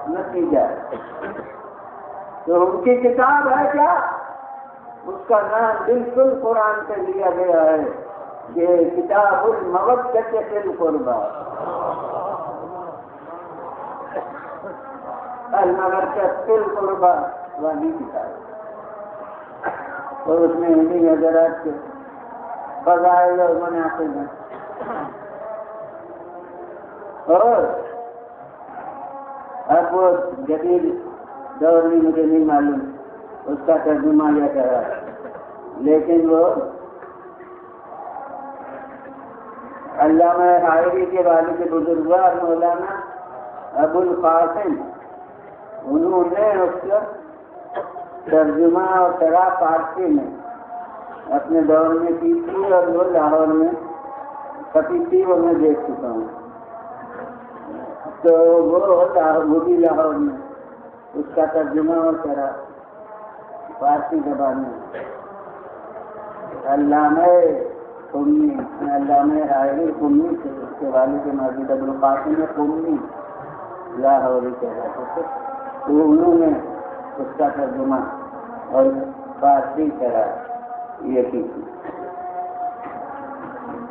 نتیجہ ہے۔ تو ان کی کتاب ہے کیا؟ اس کا نام بالکل قرآن سے لیا گیا ہے کہ کتاب المودۃ فی القربیٰ، المودۃ فی القربیٰ والی کتاب، اور اس میں انہیں حضرات کے فضائل اور مناقب ہیں۔ اور اب وہ جدید دور میں مجھے نہیں معلوم اس کا ترجمہ یا کرا، لیکن وہ علامہ حائری کے والد بزرگوار مولانا ابو القاسم، انہوں نے اس کا ترجمہ اور شرح فارسی میں اپنے دور میں کی تھی اور وہ لاہور میں کبھی تھی، وہ میں دیکھ چکا ہوں۔ تو وہ بھی لاہور میں اس کا ترجمہ اور شرح فارسی زبان میں علامہ حائری قمی سے، اس کے والد کے مسجد ابو القاسم قمی لاہوری کہلاتے تھے، تو انہوں نے اس کا ترجمہ اور فارسی شرح یہ کی تھی۔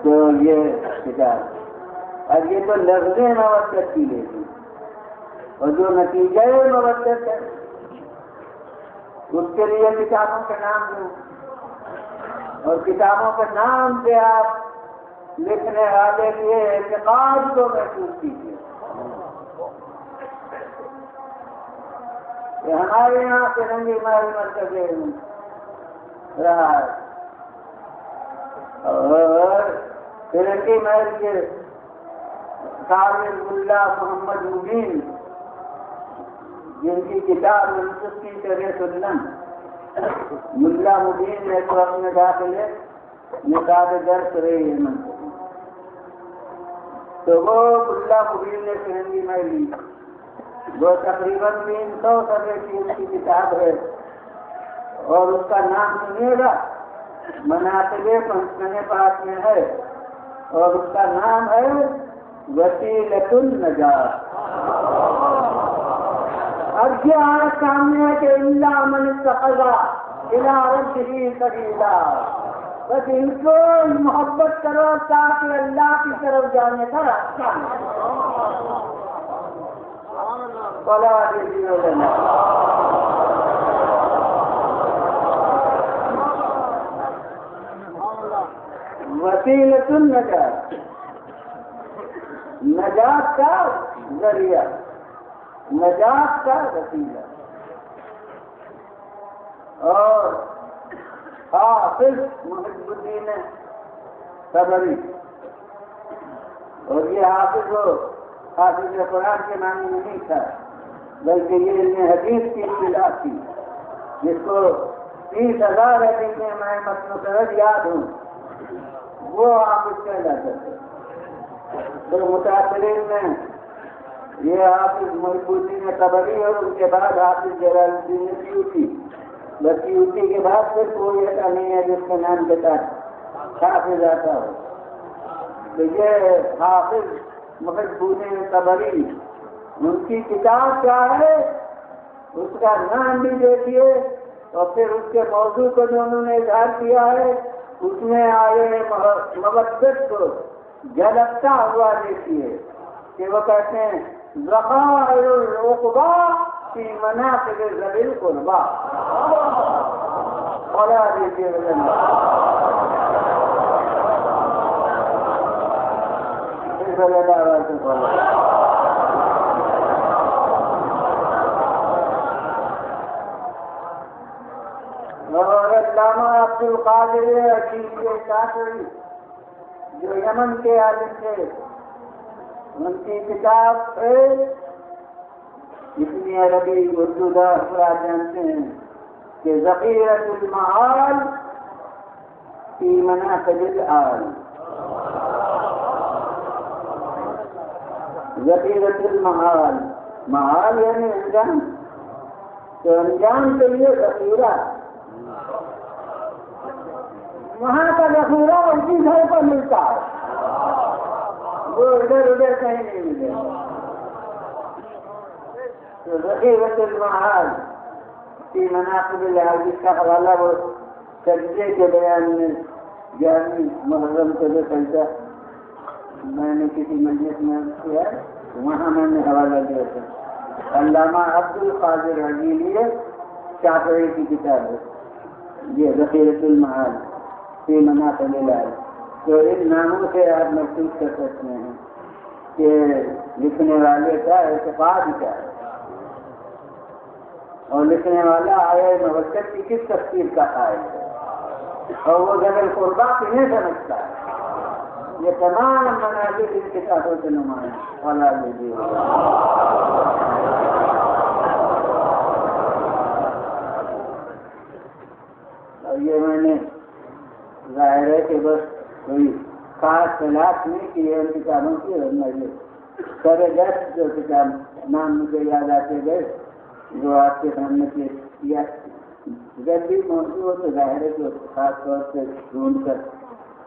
تو یہ کتاب، اب یہ تو لفظ مودت کی لیتی اور جو نتیجہ مودت ہے اس کے لیے کتابوں کے نام دوں، اور کتابوں کے نام سے آپ لکھنے والے کے اعتقاد کو محسوس کیجیے کہ ہمارے یہاں فرنگی ماہی مرکز رہا ہے، اور فرنگی محل کے صاحب ملا محمد مبین جن کی کتاب منصف کی طرح سنن ملا مبین نے تو اپنے داخلے نصاب درس رہی ہے منصف تو وہ ملا مبین نے فرنگی محل لی وہ تقریباً 300 صفحے کی اس کی کتاب ہے اور اس کا نام سنیے گا مناقب پنچمن پاک میں ہے اور اس کا نام ہے وسیلۃ النجات۔ اب یہ آیت سامنے ہے کہ الا من اتخذ الی ربہ سبیلا، بس ان کو محبت کرو تاکہ اللہ کی طرف جانے کا راستہ وسیلۃ النجات، نجات کا ذریعہ، نجات کا وسیلہ۔ اور حافظ محب الدین طبری، اور یہ حافظ وہ حافظ قرآن کے معنی میں نہیں تھا بلکہ یہ علم حدیث کی اصطلاح تھی جس کو 30,000 حدیثیں میں متنفرد یاد ہوں، وہ حافظ کہلاتے تھے۔ تو متاثرین میں یہ حافظ محب الدین طبری اور ان کے بعد حافظ جلال الدین سیوطی، بس سیوطی کے بعد پھر کوئی ایسا نہیں ہے جس کے نام کے ساتھ حافظ آتا ہو۔ تو یہ حافظ محب الدین طبری، ان کی کتاب کیا ہے اس کا نام بھی دیکھیے اور پھر اس کے موضوع کو جو انہوں نے اظہار کیا ہے اس میں آئے مودت کو جھلکتا ہوا دیکھیے کہ وہ کہتے ہیں ذخائر العقبا فی مناقب ذوی القربا۔ اور دیکھیے اور علامہ عبد القادر عجیب شافعی جو یمن کے عالم تھے، ان کی کتاب ہے، جتنی عربی اردو افراد جانتے ہیں کہ ذخیرۃ المعال فی مناقب الآل، ذخیرۃ المعال، معال یعنی انجام، تو انجام کے لیے ذخیرہ، وہاں کا ذخیرہ اسی گھر پر ملتا ہے، وہ ادھر ادھر کہیں نہیں ملے۔ تو ذخیرۃ المعال کی مناقب الآل، جس کا حوالہ وہ سجدے کے بیان میں 11 محرم کو جو سجدہ میں نے کسی مجلس میں کیا وہاں میں نے حوالہ دیا تھا، علامہ عبد القادر عجیلی شافعی کی کتاب ہے یہ ذخیرۃ المعال فی مناقب الآل۔ تو ان ناموں سے آپ محسوس کر سکتے ہیں کہ لکھنے والے کا اعتقاد کیا ہے اور لکھنے والا آئے مودت کی کس تفسیر کا قائل ہے اور وہ ذوی القربا کنہیں سمجھتا ہے۔ یہ تمام مناظر ان کتابوں سے نمایاں اور یہ میں نے ظاہر ہے کہ بس کوئی خاص تلاش نہیں کی ہے ان کتابوں کی، اور مجھے سر دست جو کتاب نام مجھے یاد آتے گئے جو آپ کے سامنے پیش کیا، جب بھی موضوع ہو تو ظاہر ہے کہ خاص طور سے ڈھونڈ کر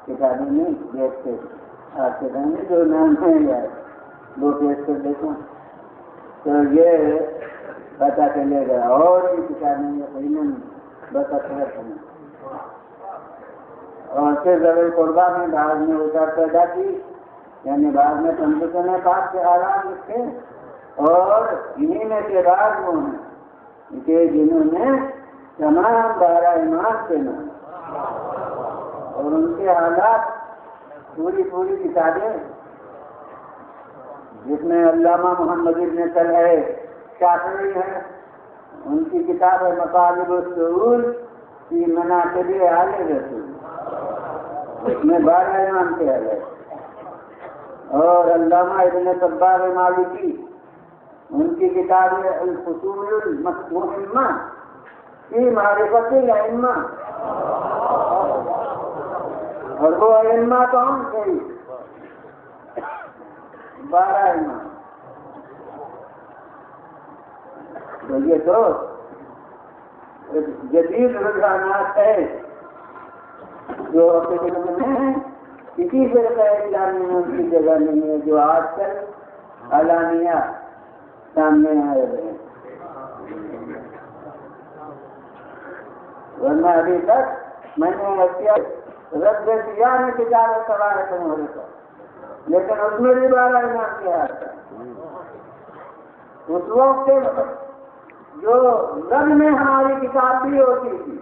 کتابیں نہیں دیکھتے، آپ کے سامنے جو نام ہے یار وہ پیش کر دیتا ہوں تو یہ پتہ چلے گا۔ اور بھی کتابیں یقیناً بس اثرت ہیں۔ اور پھر ذوی القربا میں بعض میں اتار پیدا کی، یعنی بعض میں تنظیم پاک کے آرام لکھے، اور انہی میں سے بعض وہ ہیں کہ جنہوں نے تمام 12 امام کے نام اور ان کے حالات پوری کتابیں، جس میں علامہ محمد ابن طلحہ شافعی ہے، ان کی کتاب ہے مطالب السعود فی مناقب آل رسول، اس میں 12 امام کے ہے اور علامہ ابن صباغ مالکی ان کی کتاب ہے الفصول المهمہ فی معرفت الائمہ، اور وہ ائمہ کون تھے؟ 12 امام۔ تو یہ تو جدید رجحانات ہے جو کسی فرقہ اسلامی میں ان کی جگہ نہیں ہے، جو آج کل علانیہ سامنے آئے ہوئے ہیں، ورنہ ابھی تک میں نے رد دیا نے کتاب سوال ہے کا، لیکن اس میں بھی 12 امام کیا تھا۔ اس وقت جو رد میں ہماری کتاب بھی ہوتی تھی،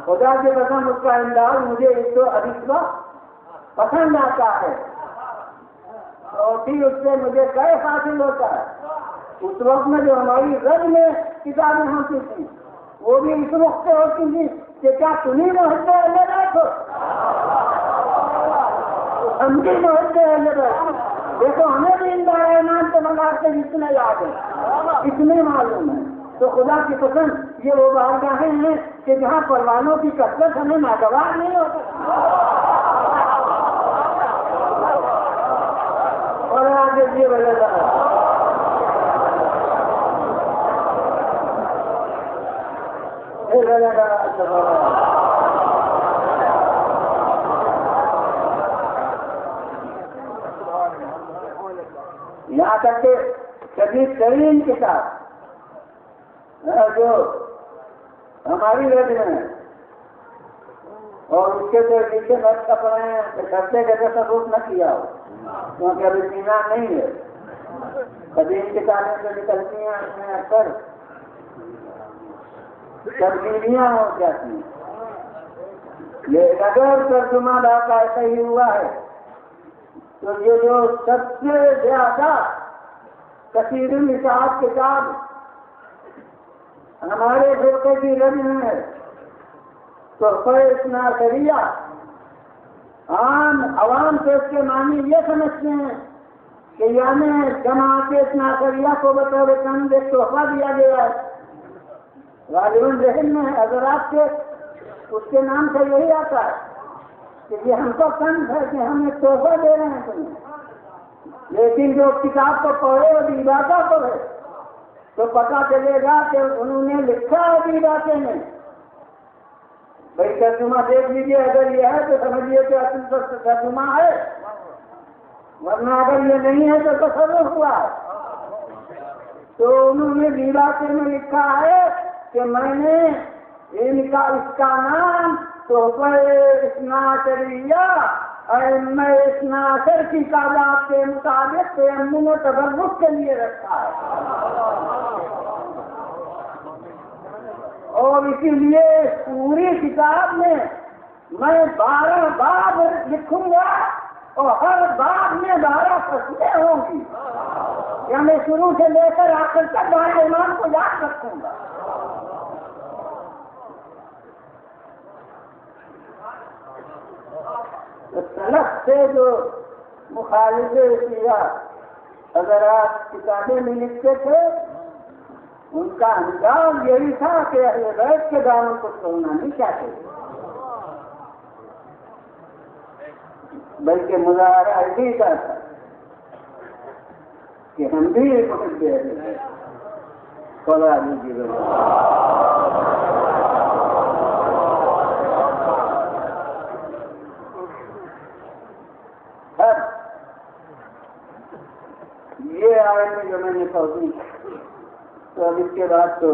خدا کے قسم اس کا انداز مجھے اس کو ابھی پسند آتا ہے، اور پھر اس سے مجھے کیف حاصل ہوتا ہے۔ اس وقت میں جو ہماری رد میں کتابیں ہوتی تھیں وہ بھی اس وقت سے ہوتی تھی کہ کیا تمہیں محض اللہ رکھو، ہم بھی محض اللہ رکھو۔ دیکھو ہمیں بھی ان 12 امام کے مزار سے جتنے یاد ہیں اتنے معلوم ہے، تو خدا کی پسند یہ وہ بارگاہیں ہیں کہ جہاں پروانوں کی کثرت ہمیں ناگوار نہیں ہوتی، اور آگے یہ وجہ یہاں تک کہ شدید ترین کتاب جو ہماری رد میں ہے اور اس کے تو نیچے مت کپڑے ہیں کرتے کے تصرف نہ کیا ہو، کیونکہ ابھی سینا نہیں ہے، قدیم کتابیں جو نکلتی ہیں اس میں اکثر تبدیلیاں ہو جاتی ہیں، لیکن اگر ترجمہ کا ایسا ہی ہوا ہے تو یہ جو سب سے زیادہ کثیر النساء کتاب ہمارے فرقے کی رد میں ہے تو اثنا شریعہ عام عوام سے اس کے معنی یہ سمجھتے ہیں کہ یعنی جماعت اثنا شریعہ کو بطور چند ایک تحفہ دیا گیا ہے، غالباً ذہن میں حضرات کے اس کے نام سے یہی آتا ہے کہ یہ ہم کو چند ہے کہ ہم ایک تحفہ دے رہے ہیں تمہیں، لیکن جو کتاب کو پڑھے اور دیباتا پڑھے تو پتہ چلے گا کہ انہوں نے لکھا ہے دیباتے میں، بھائی ترجمہ دیکھ لیجیے، اگر یہ ہے تو سمجھیے کہ اصل ترجمہ ہے، ورنہ اگر یہ نہیں ہے تو تصرف ہوا ہے۔ تو انہوں نے دیباتے میں لکھا ہے کہ میں نے ان کا اس کا نام تحفہ اثنا شریعہ ائمہ اثنا عشر کی تعداد کے مطابق تیمم و تبرک کے لیے رکھا ہے، اور اسی لیے پوری کتاب میں 12 باب لکھوں گا اور ہر باب میں 12 فصلیں ہوں گی، یعنی شروع سے لے کر آخر تک 12 امام کو یاد رکھوں گا۔ سلف سے جو مخالف سیرت حضرات کتابیں میں لکھتے تھے ان کا انداز یہی تھا کہ اہل بیت کے دامن کو چھوڑنا نہیں چاہتے، بلکہ مظاہرہ اسی کا تھا کہ ہم بھی ایک وقت دے رہے ہیں خدا جی یہ آئے میں جو میں نے پڑھی تو اب اس کے بعد تو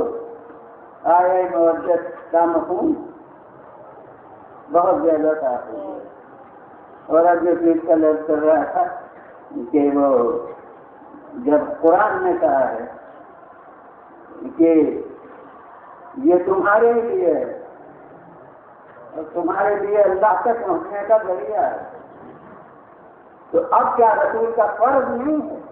آئے موجود کا مفہوم بہت زیادہ تھا، اور اب جو چیز کا لفظ کر رہا تھا کہ وہ جب قرآن نے کہا ہے کہ یہ تمہارے لیے ہے اور تمہارے لیے اللہ تک پہنچنے کا ذریعہ ہے، تو اب کیا رسول کا فرض نہیں ہے؟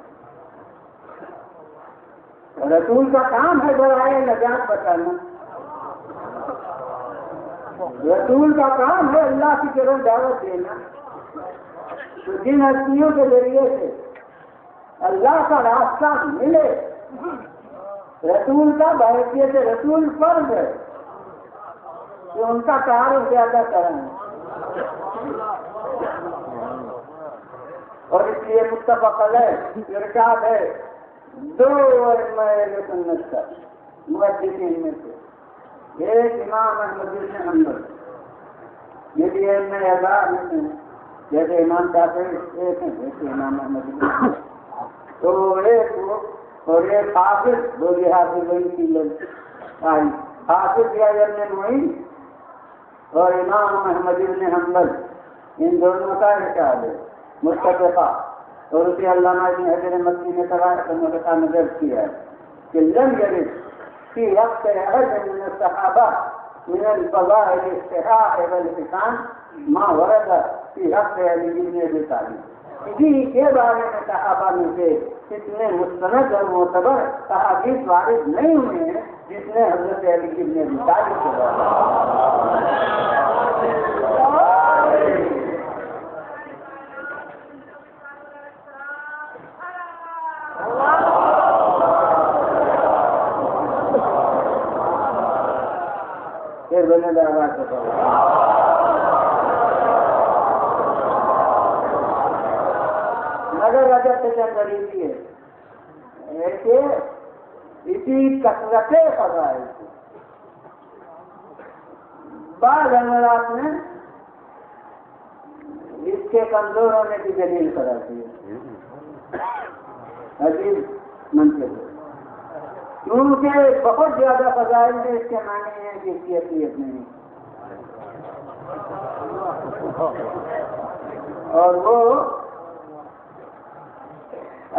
رسول کا کام ہے برائے نجات بچانا، رسول کا کام ہے اللہ کی طرف دعوت دینا. تو جن ہستیوں کے ذریعے سے اللہ کا راستہ ملے، رسول کا بحیثیت رسول فرض ہے کہ ان کا تعارف زیادہ کریں. اور اس لیے متفق علیہ ارشاد ہے دو اہل سنت کا محدثین میں سے، ایک امام احمد بن حنبل، یہ بھی علم اعزاز میں سے جیسے امام شافعی ایک ہے، جیسے امام احمد بن حنبل، تو ایک وہ اور ایک حافظ، دو حافظ وہی کی حافظ یا ابن معین اور امام احمد بن حنبل، ان دونوں کا ارشاد ہے متفقہ. اور اسے علامہ ابن حجر مکی نے کا نظر کیا ہے کہ لم یرد فی وقت احد من الصحابہ من الفضائل الصحاح والحسان ما ورد فی وقت علی بن ابی طالب. کسی کے بارے میں صحابہ میں سے اتنے مستند اور معتبر احادیث وارد نہیں ہوئے ہیں جس نے حضرت علی بن ابی طالب کے بارے مگر وجہ سے غریبی ہے کہ اسی کثرت فضائل سے بعض حضرات نے اس کے کمزور ہونے کی دلیل قرار دی ہے عجیب منطق ہے، کیونکہ بہت زیادہ فضائل میں اس کے معنی ہیں کہ اس کی حیثیت نہیں، اور وہ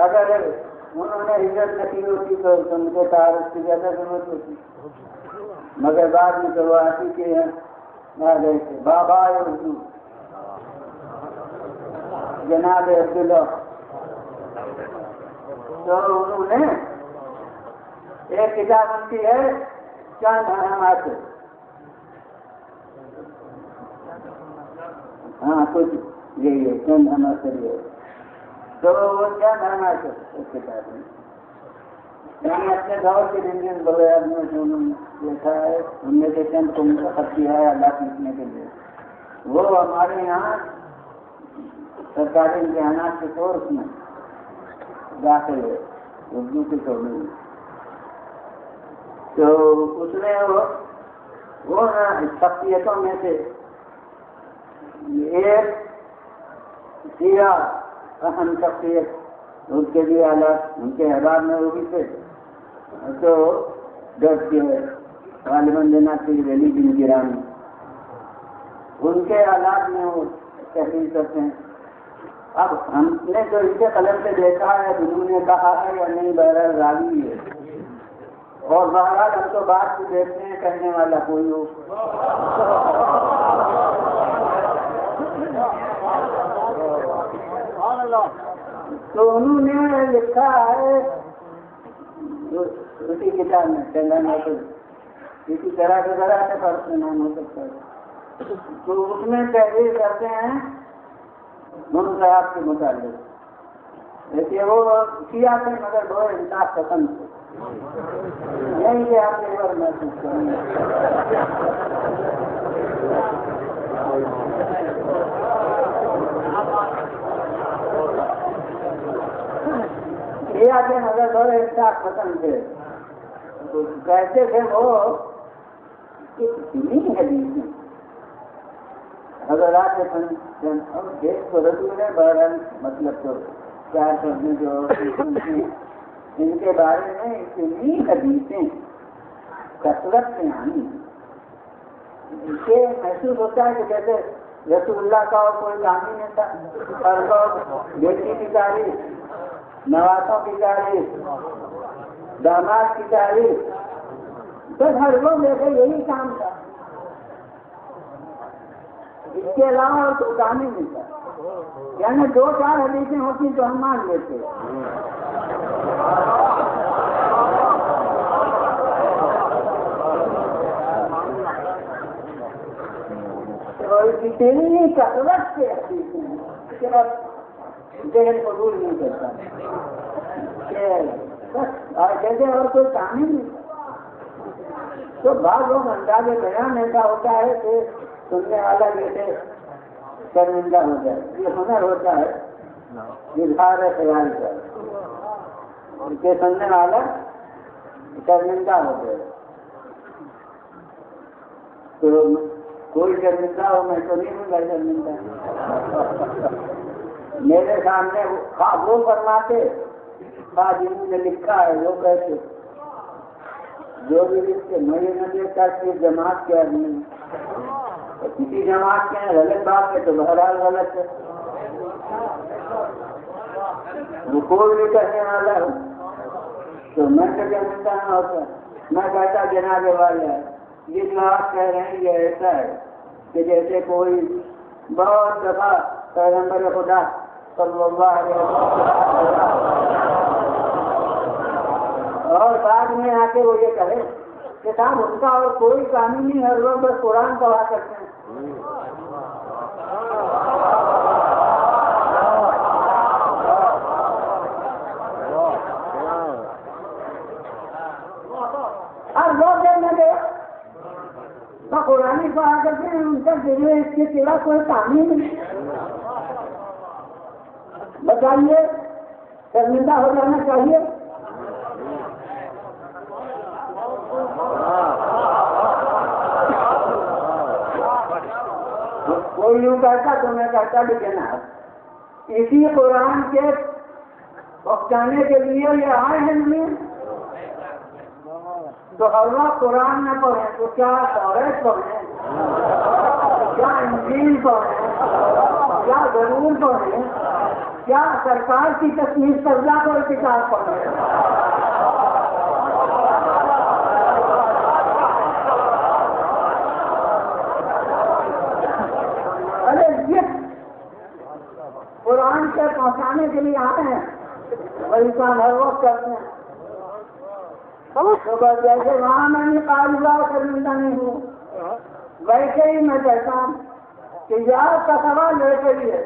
اگر انہوں نے ہجرت نہ کی ہوتی تو ان کے تعارف کی زیادہ ضرورت ہوتی، مگر بعد میں تو وہ آتی کہ آ گئے تھے بابا اردو جناب عبداللہ، تو انہوں نے ایک کتاب ان کی ہے چند احمد، ہاں کچھ یہی ہے چند احمد سے ہے، تو وہ چند احمد اس کتاب میں میں اپنے دور کے دن دن بڑے آدمیوں سے انہوں نے لکھا ہے، ان میں سے چند کو منتخب کیا ہے اللہ سیکھنے کے لیے. وہ ہمارے یہاں سرکاری امتحانات کے کورس میں داخل ہے اردو کے شعبے میں. تو اس میں وہ شخصیتوں میں سے ایک سیاہ اہم شخصیت، اس کے بھی حالات ان کے احباب میں وہ بھی تھے، تو ڈر کے غالباً جناب ولی بن گرانی، ان کے حالات میں وہ تحریر کرتے ہیں. اب ہم نے جو ان کے قلم سے دیکھا ہے انہوں نے کہا ہے یا نہیں بہرحال راوی ہے، اور بہرحال ہم تو بات کو دیکھتے ہیں کہنے والا کوئی ہو. تو انہوں نے لکھا ہے اسی کتاب میں چندن اسی طرح کے ذرا سے فرق میں نام ہو سکتا ہے، تو اس میں تحریر کرتے ہیں من صاحب کے متعلق. دیکھیے وہ کیا تھے مگر بہت انصاف پسند تھے، یہی کہ آپ ایک بار محسوس کریں گے. کیا تھے مگر بہت انصاف پسند تھے. تو کہتے تھے وہ کہ اتنی حدیث ہیں حضرات دیکھ تو رسول ہے، بہرحال مطلب تو چار سبزی جو ان کے بارے میں اتنی حدیثیں کثرت سے آنی، اس سے محسوس ہوتا ہے کہ جیسے رسول اللہ کا اور کوئی کام ہی نہیں تھا. ہر لوگ بیٹی کی تعریف، نوازوں کی تعریف، داماد کی تعریف، بس ہر لوگ جیسے یہی کام تھا، اس کے علاوہ اور کوئی کام ہی نہیں تھا. یعنی دو چار حدیثیں ہوتی تو ہم مان لیتے. اور اتنی کثرت سے حدیثیں ہیں کہ ذہن قبول نہیں کرتا کہ بس اور جیسے اور کوئی کام ہی نہیں. تو بعض لوگ انداز بیان ایسا ہوتا ہے کہ سننے والا جیسے شرمندہ ہو جائے. یہ ہنر ہوتا ہے اظہار خیال کا کہ سننے والا شرمندہ ہو جائے. تو کوئی شرمندہ ہو میں تو نہیں ہوں گا شرمندہ. میرے سامنے وہ فرماتے جنہوں نے لکھا ہے وہ کہتے جو بھی لکھتے میں یہ نہ دیکھتا کہ جماعت کے آدمی کسی جماعت کے ہیں غلط بات ہے تو بہرحال غلط ہے. وہ کوئی بھی کہنے والا ہو تو میں تو شرمندہ نہ ہوتا. میں کہتا جناب والا ہے یہ جو آپ کہہ رہے ہیں یہ ایسا ہے کہ جیسے کوئی بہت دفعہ پیغمبر خدا صلی اللہ علیہ وسلم اور بعد میں آ کے وہ یہ کہے کہ صاحب ان کا اور کوئی کام ہی نہیں, ہر لوگ بس قرآن پڑھا کرتے ہیں. ہر لوگ دیکھنے کے قرآن پڑھا کرتے ہیں, ان کا ذریعے اس کے سوا کوئی کام ہی نہیں. بتائیے شرمندہ ہو جانا چاہیے. کوئی یوں کہتا تو میں کہتا بھی جناب اسی قرآن کے پہنچانے کے لیے یہ آئے ہیں نہیں تو ہر وقت قرآن نہ پڑھیں تو کیا توریت پڑھیں, کیا انجیل پڑھیں, کیا ضرور پڑھیں, کیا سرکار کی تصویر سزا پر کتاب پڑھیں. قرآن کے پہنچانے کے لیے آتے ہیں وہی کام ہر وقت کرتے ہیں. تو بس جیسے وہاں میں نے کاروبار شرمندہ نہیں ہوں ویسے ہی میں کہتا ہوں کہ یار کا سوال ویسے ہی ہے.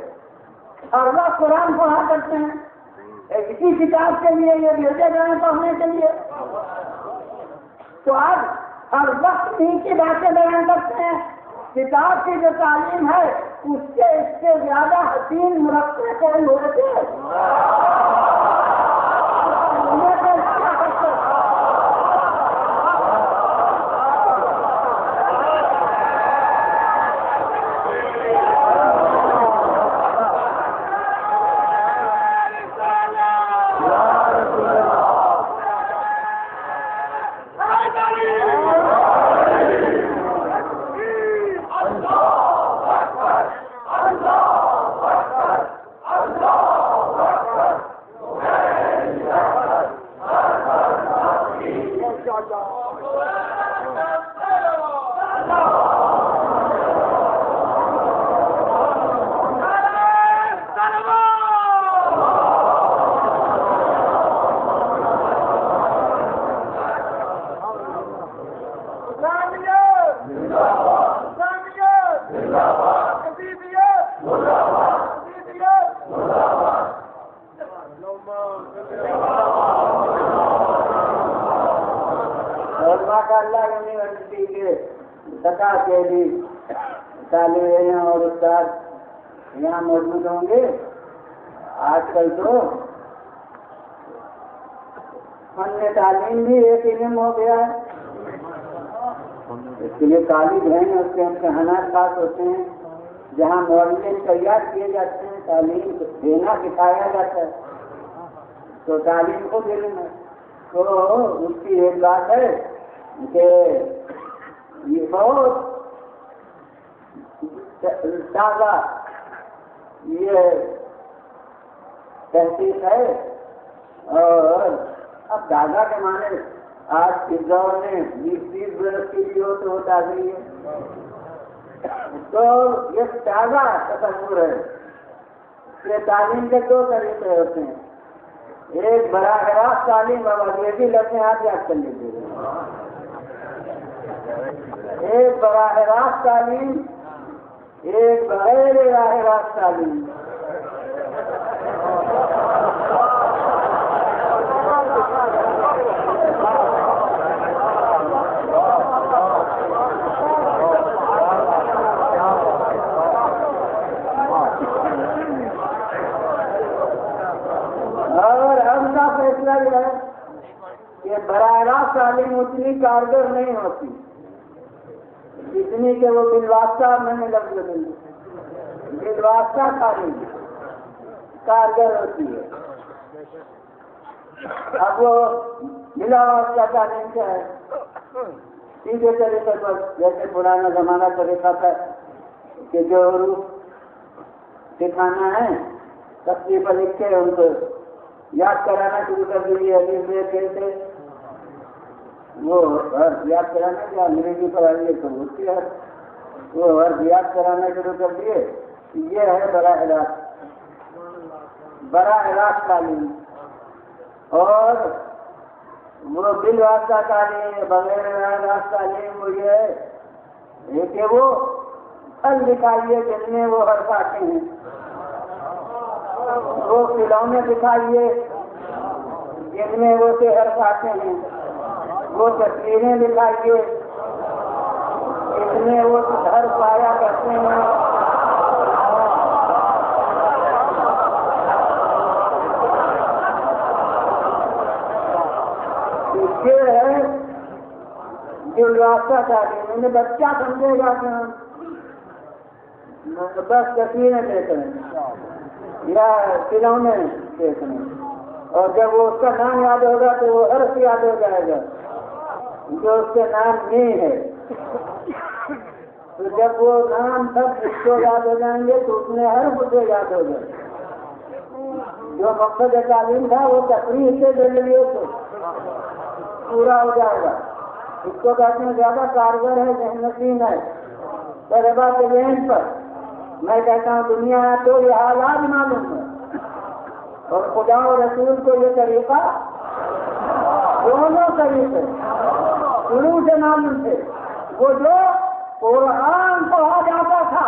ہر وقت قرآن پڑھا کرتے ہیں اسی کتاب کے لیے یہ بھیجے گئے ہیں پڑھنے کے لیے. تو آج ہر وقت ان کی باتیں بیان کرتے ہیں. کتاب کی جو تعلیم ہے اس سے زیادہ حسین مرکب کوئی ہوتے ہیں. کے بھی طالب علم اور استاد یہاں موجود ہوں گے. آج کل تو فن تعلیم بھی ایک علم ہو گیا ہے. اس کے لیے طالب ہیں اس کے امتحانات خاص ہوتے ہیں جہاں معلم تیار کیے جاتے ہیں, تعلیم دینا سکھایا جاتا ہے. تو تعلیم کو علم ہے. تو اس کی ایک بات ہے کہ یہ بہت تازہ یہ تحقیق ہے. اور اب دادا کے معنی آج کے دور میں 20-30 برس کی بھی ہو تو وہ تازی ہے. تو یہ تازہ تصور ہے کہ تعلیم کے 2 طریقے ہوتے ہیں. ایک براہ راست تعلیم بابا یہ بھی لگتے ہاتھ یاد کر لیجیے. ایک براہ راست تعلیم ایک بغیر راہ راست تعلیم. اور ہم کا فیصلہ یہ ہے کہ براہ راست تعلیم اتنی کارگر نہیں ہوتی جتنی کہ وہ بالواسطہ میں نے لفظ دیں بالواسطہ تعلیم کارگر ہوتی ہے. اب وہ بلا واسطہ تعلیم کیا ہے؟ سیدھے طریقے پر جیسے پرانا زمانہ طریقہ تھا کہ جو حروف سکھانا ہے تختی پر لکھ کے ان کو یاد کرانا شروع کر دیجیے. الف ب ت سے وہ حرف یاد کرانا کیا انگریزی پر آئیے تو اس کی حرف وہ حرف یاد کرانا شروع کر دیے. یہ ہے براہ راست تعلیم. اور وہ بالواسطہ تعلیم بغیر براہ راست تعلیم وہ یہ ہے کہ وہ پھل دکھائیے جن میں وہ حرف آتے ہیں, وہ کھلونے دکھائیے جن میں وہ سے حرف آتے ہیں, وہ تصویریں دکھائیے جن میں وہ حرف آیا کرتے ہیں. یہ ہے جو راستہ تعلیم. انہیں بچہ سمجھے گا کہ بس تصویریں دیکھ رہے ہیں یا کھلونے دیکھ رہے ہیں, اور جب وہ اس کا نام یاد ہوگا تو وہ حرف یاد ہو جائے گا جو اس کے نام نہیں ہے. تو جب وہ نام سب اس کو یاد ہو جائیں گے تو اس میں حرف اسے یاد ہو جائے. جو مقصد تعلیم تھا وہ تفریح سے ذریعے سے پورا ہو جائے گا. اس کو کہتے ہیں زیادہ کارگر ہے ذہن نشین ہے طلبا کے ذہن پر. میں کہتا ہوں دنیا ہے تو یہ حالات معلوم ہے اور خدا و رسول کو یہ طریقہ دونوں طریقے شروع سے معلوم تھے. وہ جو قرآن پڑھا جاتا تھا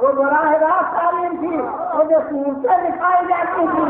وہ براہ راست تعلیم تھی, وہ جو صورتیں دکھائی جاتی تھی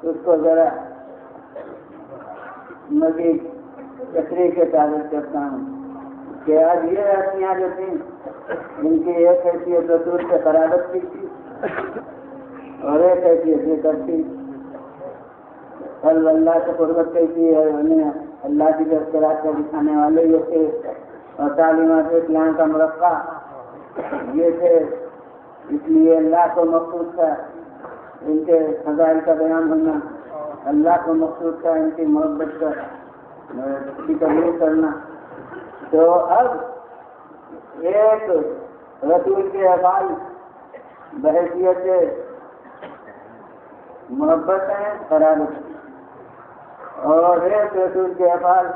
اس کو ذرا مزید تقریر کے تعلق کرتا ہوں کہ آج یہ رسمیاں جو تھیں جن کی ایک حیثیت رسول سے قرابت کی تھی اور ایک حیثیت یہ کرتی اللہ سے قربت کیسی ہے, انہیں اللہ کی تذکرات کا دکھانے والے یہ تھے اور تعلیمات اسلام کا مرقع یہ تھے. اس لیے اللہ کو مخصوص تھا ان کے فضائل کا بیان ہونا, اللہ کو مخصوص تھا ان کی محبت کی تبلیغ کرنا. تو اب ایک رسول کے افعال بحیثیت محبت ہیں قرابت, اور ایک رسول کے افعال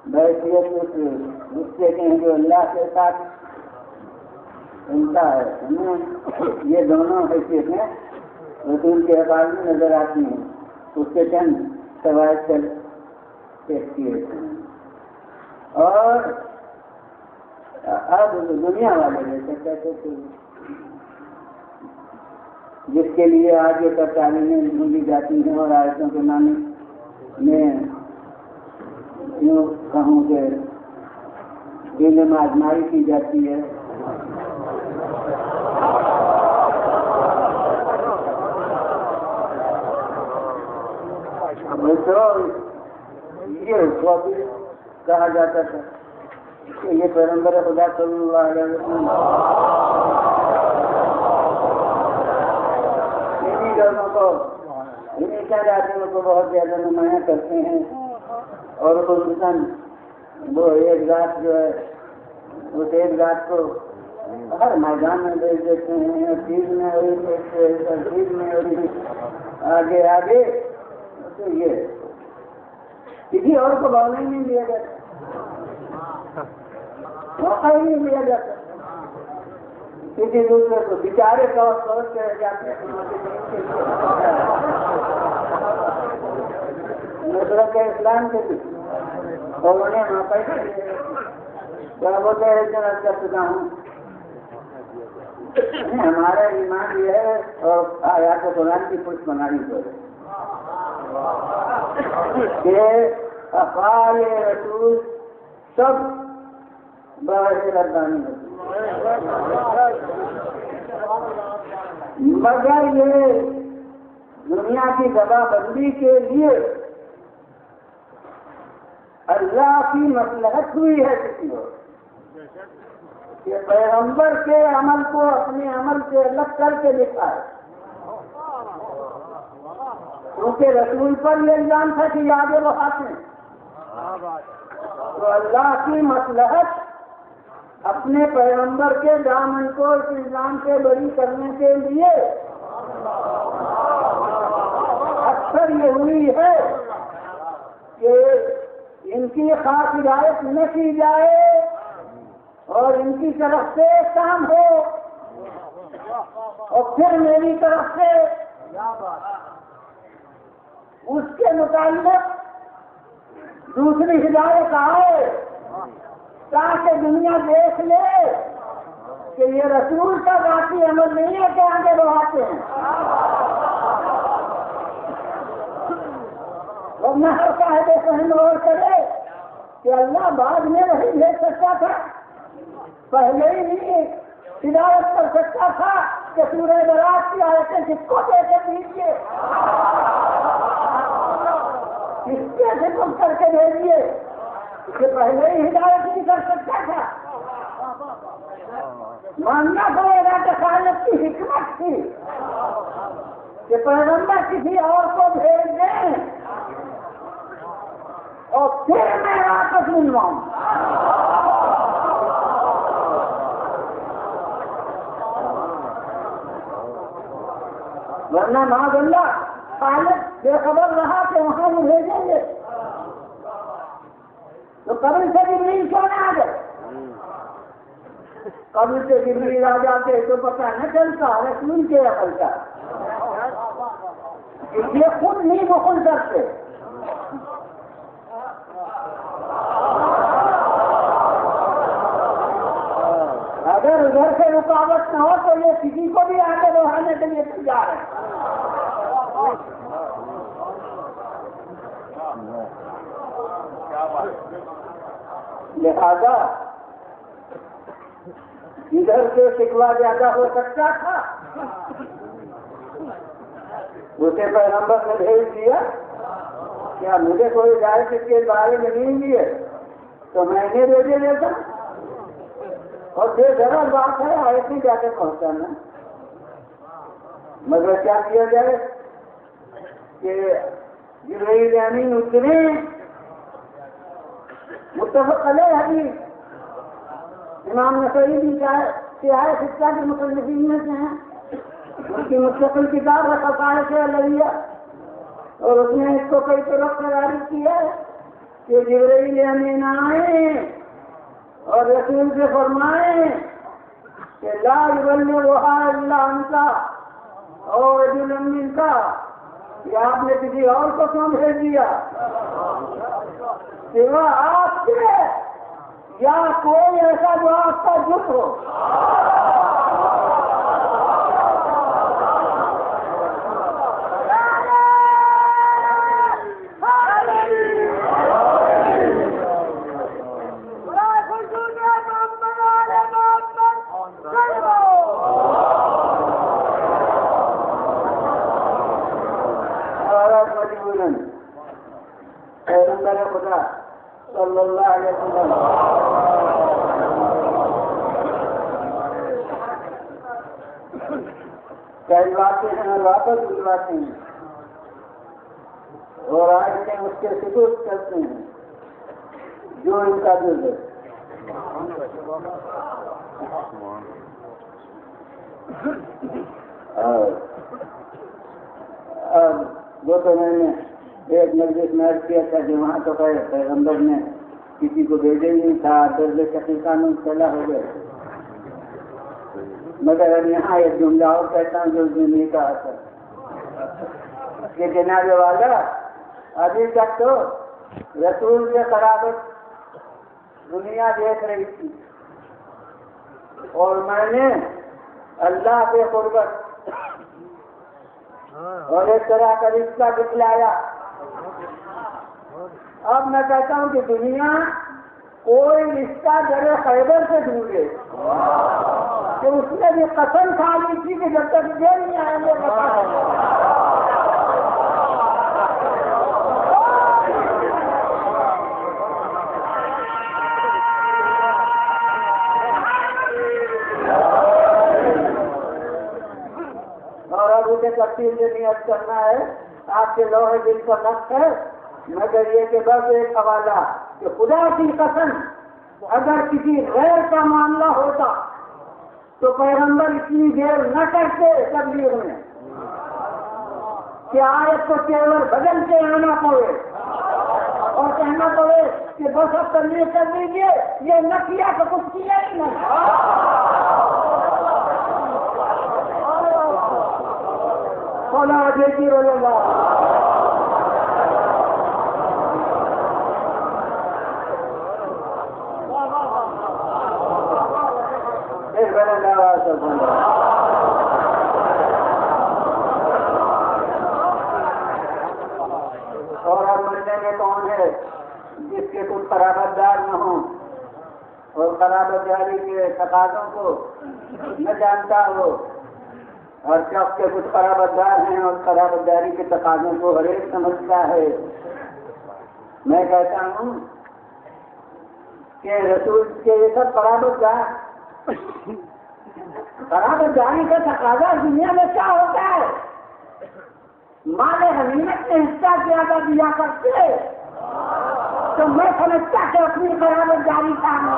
بحیثیت اس رشتے کے جو اللہ کے ساتھ انتا ہے ہمیں یہ دونوں حیثیتیں رسول کے افعال میں نظر آتی ہیں. اس کے چند فوائد پیش کیے ہیں. اور اب دنیا والے جیسے کہتے تھے جس کے لیے آگے تک تعلیمیں ڈھونڈی جاتی ہیں اور آیتوں کے معنی میں یوں کہوں کہ دل میں آزمائی کی جاتی ہے. یہ کہا جاتا تھا کہ یہ پیغمبر خدا صلی اللہ علیہ وسلم انہیں لوگوں کو انہیں جاتیوں کو بہت زیادہ نمایاں کرتے ہیں اور خصوصاً وہ ایک رات جو ہے اس ایک رات کو ہر میدان میں بھیج دیتے ہیں. چیز میں ترتیب میں آگے آگے تو یہ کسی اور کو بولنے نہیں دیا جاتا, موقع ہی نہیں دیا جاتا. کسی دوسرے کو بیچارے سوچ کے جاتے ہیں نصرت اسلام کے بھی اور انہیں موقع ہی نہیں دیا. کیا بولتے ہیں جنرل کر چکا ہوں. ہمارا ایمان یہ ہے اور آیات قرآن کی پشت بنانی پڑے کہ افعال رسول سب باعث ربانی ہوتی مگر یہ دنیا کی دبا بندی کے لیے اللہ کی مصلحت ہوئی ہے کسی اور کہ پیغمبر کے عمل کو اپنے عمل سے الگ کر کے دکھائے. کیونکہ رسول پر یہ الزام تھا کہ آگے بڑھاتے ہیں تو اللہ کی مصلحت اپنے پیغمبر کے دامن کو اس الزام سے بری کرنے کے لیے اکثر یہ ہوئی ہے کہ ان کی خاص ہدایت نہ کی جائے اور ان کی طرف سے کام ہو اور پھر میری طرف سے اس کے متعلق دوسری ہدایت آئے تاکہ دنیا دیکھ لے کہ یہ رسول کا ذاتی عمل نہیں ہے کہ آگے بڑھاتے ہیں. اور نہ ہر صاحب فہم غور کرے کہ اللہ بعد میں وہی بھیج سکتا تھا, پہلے ہی نہیں ہدایت کر سکتا تھا کہ سورہ برات کی آیتیں کس کو دے کے دیجیے, کس کے ذکر کر کے بھیجیے, کہ پہلے ہی ہدایت نہیں کر سکتا تھا. ماننا پڑے گا کہ خالق کی حکمت تھی کہ پیغمبر کسی اور کو بھیج دیں اور پھر میں واپس ملواؤں. ورنہ معاذ اللہ خالق بے خبر رہا کہ وہاں وہ بھیجیں گے تو قبر سے جبریل کیوں نہ آ گئے؟ قبر سے جبریل آ جاتے تو پتہ نہ چلتا رسول کے عقل کا. یہ خود نہیں بخل کرتے. اگر ادھر سے رکاوٹ نہ ہو تو یہ کسی کو بھی آگے بڑھانے کے لیے تیار ہے. لہذا ادھر سے شکوا زیادہ ہو سکتا تھا اسے پیغمبر نے بھیج دیا. کیا مجھے کوئی ہدایت اس کے بارے میں نہیں دی ہے تو میں نے بھیجے دیتا اور بے ضرور بات ہے ایسی جا کے پہنچانا. مگر کیا کیا جائے کہ جبرائیل امین اتنے متفق علیہ حدیث امام نسائی بھی سیاہ خطہ کے مصنفین میں سے ہیں. ان کی مستقل کتاب رفقائے سے علیہ اور اس نے اس کو کئی طرف سے جاری کیا ہے کہ جبرائیل امین آئے اور رسول سے فرمائے کہ لا یبلغھا الا انت اور رجل منک، کہ آپ نے کسی اور کو کیوں بھیج دیا سوا آپ سے، یا کوئی ایسا جو آپ کا جت ہو. پیغمبر خدا صلی اللہ علیہ وسلم کہلواتے ہیں اور واپس بلواتے ہیں اور آئے اس کے ثبوت کرتے ہیں جو ان کا دل ہے. وہ تو میں نے ایک مجلس میں عرض کیا تھا کہ وہاں تو پیغمبر نے کسی کو بھیجا ہی نہیں تھا، درد شکل قانون چلا ہو گئے. مگر یہاں ایک جملہ اور کہتا ہوں جو اس نے نہیں کہا تھا کہ جناب والا ابھی تک تو رسول سے قرابت دنیا دیکھ رہی تھی اور میں نے اللہ کے قربت اور ایک طرح کا رشتہ دکھلایا. اب میں کہتا ہوں کہ دنیا کوئی رشتہ در خیبر سے ڈھونڈے کہ اس نے بھی قسم کھا لی تھی کہ جب تک یہ نہیں آئیں گے اور اب اسے تفصیل سے نیت کرنا ہے. آپ کے لوہے دل پر نقص ہے مگر یہ کہ بس ایک حوالہ کہ خدا کی قسم اگر کسی غیر کا معاملہ ہوتا تو پیغمبر اتنی دیر نہ کرتے تبلیغ میں کہ آیت کو کیول بدل کے آنا پڑے اور کہنا پڑے کہ بس اب تبلیغ کر دیجیے، یہ نہ کیا تو کچھ کیا ہی نہیں. کھولا دیتی رہے گا. اور اب ملنے میں کون ہے جس کے کچھ قرابت دار نہ ہوں اور قرابت داری کے تقاضوں کو نہ جانتا ہو، اور شخص کے کچھ قرابت دار ہیں اور قرابت داری کے تقاضوں کو ہر ایک سمجھتا ہے. میں کہتا ہوں کہ رسول کے یہ سب قرابت دار قرابت داری کا تقاضا دنیا میں کیا ہوتا ہے؟ مال غنیمت میں حصہ زیادہ دیا کرتے تو میں سمجھتا کہ اپنی قرابت داری سامنے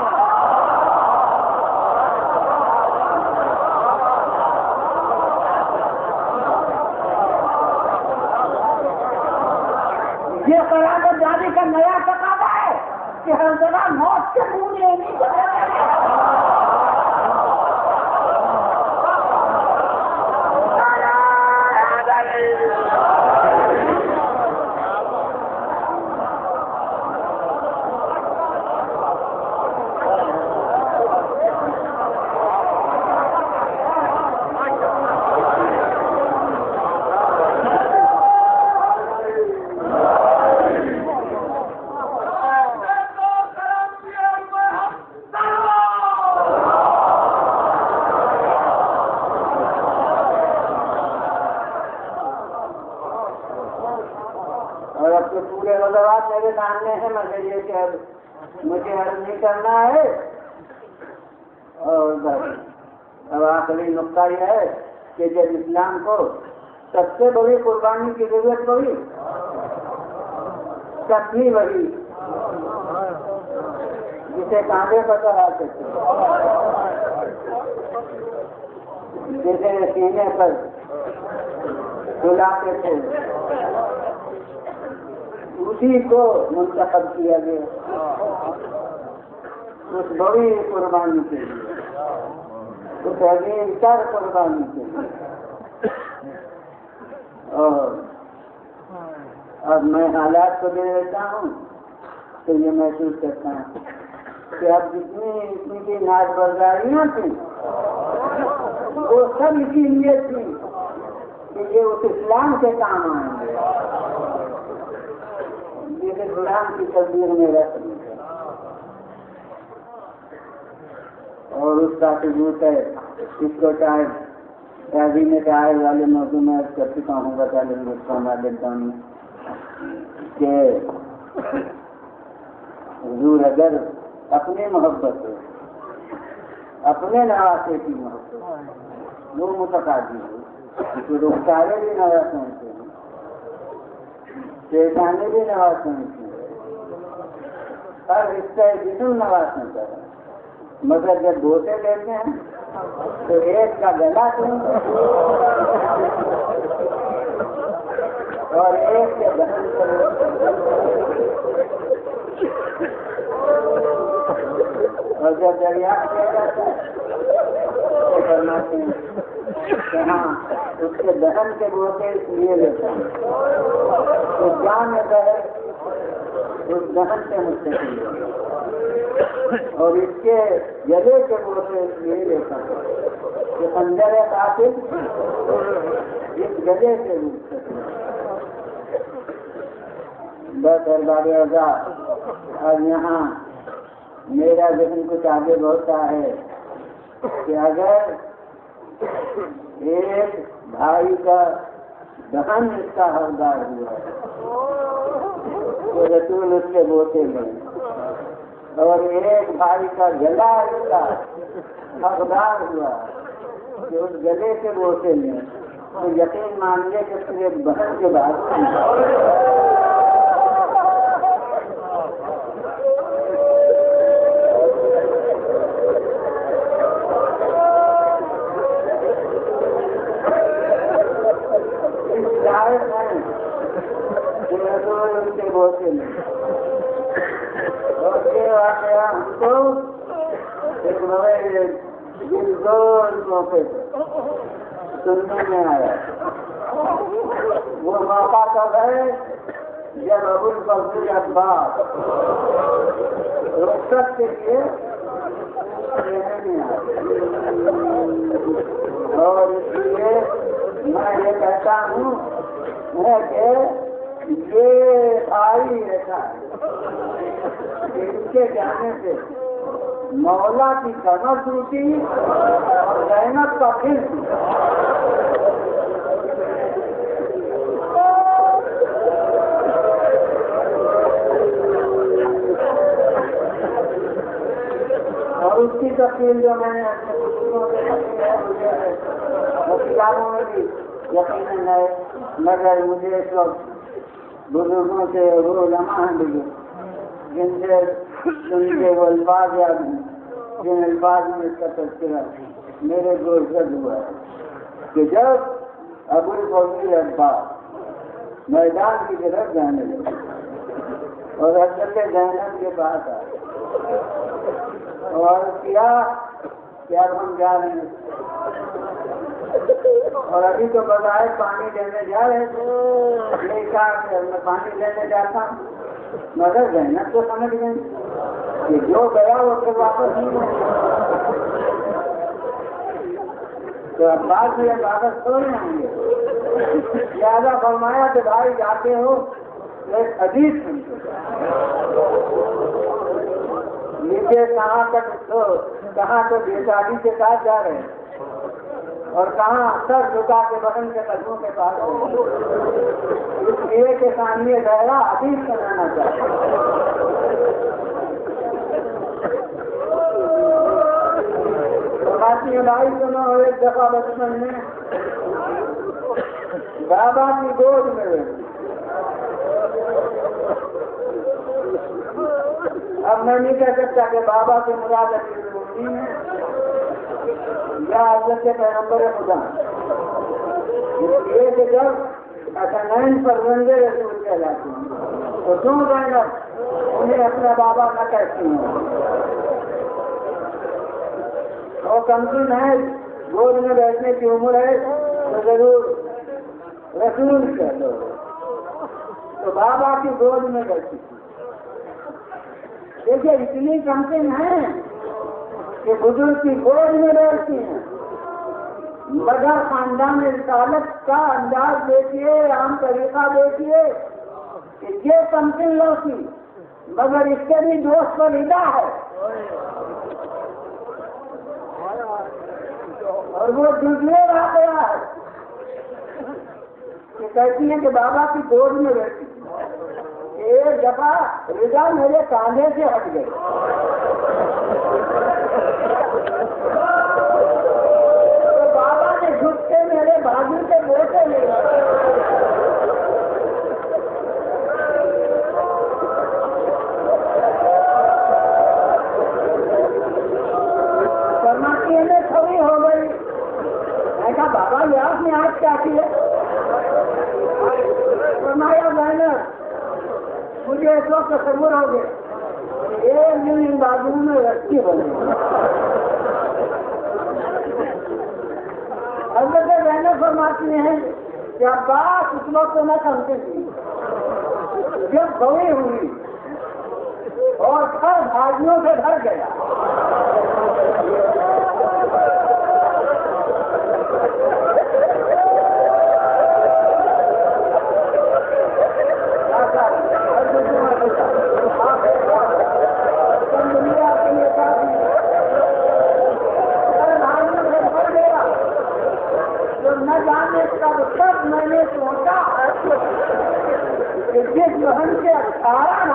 یہ قرابت داری کا نیا تقاضا ہے کہ ہر جگہ موت کے منہ لینی میرے سامنے ہے، مگر یہ کہ مجھے عرض نہیں کرنا ہے. اور اب آخری نقطہ یہ ہے کہ جب اسلام کو سب سے بڑی قربانی کی ضرورت پڑی تب بھی وہی جسے کاندھے پر چڑھاتے تھے، جسے سینے پر ڈلاتے تھے، اسی کو منتخب کیا گیا اس بڑی قربانی کے لیے، اس عظیم تر قربانی کے لیے۔ اور اب میں حالات کو دے دیتا ہوں تو یہ محسوس کرتا ہوں کہ اب جتنی کی ناز برداریاں تھیں وہ سب اسی لیے تھیں کہ یہ اس اسلام کے کام آئیں گے جسے اسلام کی تصویر میں رکھ لی ہے، اور اس کا ثبوت ہے۔ اس کو شاید میں شاعر والے موضوع میں کر چکا ہوں، بتا لیں گے اس کو ہمارا دیتا ہوں کہ حضور اگر اپنی محبت ہو، اپنے نواسے کی محبت وہ متقاضی ہو تو رخسارے بھی نواز سمجھتے ہیں، پیشانے بھی نواز سمجھتے ہیں، ہر حصہ جسم نواز سمجھتا ہے، مگر جب بوسے دیتے ہیں تو ایک کا گلا سنتے اور ایک کے دہن اور جب دریافت کیا جاتا ہے تو فرماتے ہیں کہ ہاں اس کے دہن کے بوسے اس لیے لیتا ہے تو جان ہے اس دہن سے مستقل ہے، اور اس کے گلے کے بوسے اس لیے لیتا ہے کہ خنجر قاتل اس گلے سے مستقل ہے۔ بس ارباب اوزار، اور یہاں میرا ذہن کچھ آگے بڑھتا ہے کہ اگر ایک بھائی کا دہن اس کا حقدار ہوا تو رسول اس کے بوسے لیں، اور ایک بھائی کا گلا اس کا حقدار ہوا کہ اس گلے کے بوسے لیں، تو یقین مانیے کہ صرف بہن کے بعد بوسے میں اور یہ واقعہ ہم کو ایک بڑے دلزور موقع سننے میں آیا۔ وہ موقع کب ہے جب ابو الفضل عباس رخصت کے لیے لینے میں آئے، اور اس لیے میں یہ کہتا ہوں کہ یہ آئی ایسا ہے کہ ان کے جانے سے مولا کی کمر ٹوٹی اور رحمت کا پھر اور اس کی تفصیل جو میں نے اپنے بزرگوں سے پڑھی ہے وہ کتابوں میں بھی یقیناً ہے، مگر مجھے اس وقت بزرگوں سے وہ علماء ہیں جن سے سن کے وہ الفاظ یاد ہیں جن الفاظ میں اس کا تذکرہ میرے گوشت ہوا ہے کہ جب ابو الفضل عباس میدان کی طرف جانے لگے اور حضرت زینب کے پاس آئے اور کیا کہ اب ہم جا رہے ہیں، اور ابھی تو بظاہر پانی لینے جا رہے تھے، یہ کہا کہ میں پانی لینے جاتا ہوں، مگر زینب تو سمجھ گئی کہ جو گیا وہ پھر واپس نہیں آئے، تو اب بات یہ واپس تھوڑی آئیں گے، لہٰذا فرمایا کہ بھائی جاتے ہو ایک حدیث نیچے کہاں تو بے شادی کے ساتھ جا رہے ہیں اور کہاں سر جھکا کے بہن کے قدموں کے پاس، اس لیے کہ سامنے دائرہ حدیث بنانا چاہتے ہیں۔ بھائی سنو، ایک دفعہ بچپن میں بابا کی گود میں اب میں نہیں کہہ سکتا کہ بابا سے مراد امیر ہے یا حضرت پیغمبر خدا، اس لیے کہ جب نین پر رنگے رسول کہلاتے ہیں، تو کیوں زینب انہیں اپنا بابا نہ کہتی ہیں؟ وہ کمسن ہے، گود میں بیٹھنے کی عمر ہے تو ضرور رسول کہہ دو، تو بابا کی گود میں بیٹھی تھی۔ دیکھیے اتنی کمسن ہے کہ بزرگ کی گود میں بیٹھتی ہیں، مگر خاندان رسالت کا انداز دیکھیے، عام طریقہ دیکھیے کہ یہ کمسن لوسی مگر اس کے بھی دوست پر ردا ہے، اور وہ دوسرے رہ گیا ہے کہ کہتی ہے کہ بابا کی گود میں بیٹھی، ایک دفعہ رضا میرے کاندھے سے ہٹ گئی، تو بابا نے جھک کے میرے بازو سے بوسے لے گئے۔ فرماتی ہے کھڑی ہو گئی، میں کہا بابا یہ آپ نے آج کیا کیا؟ فرمایا زینب مجھے اس وقت تصور ہو گیا ایک دن ان بازو میں رسی بنے۔ حضرت زینب فرماتی ہیں کہ عباس اس وقت نہ سمجھتے تھے، جب گوئی ہوئی اور گھر بھاجیوں سے بھر گیا، میں نے سوچا کہ جس بہن کے 18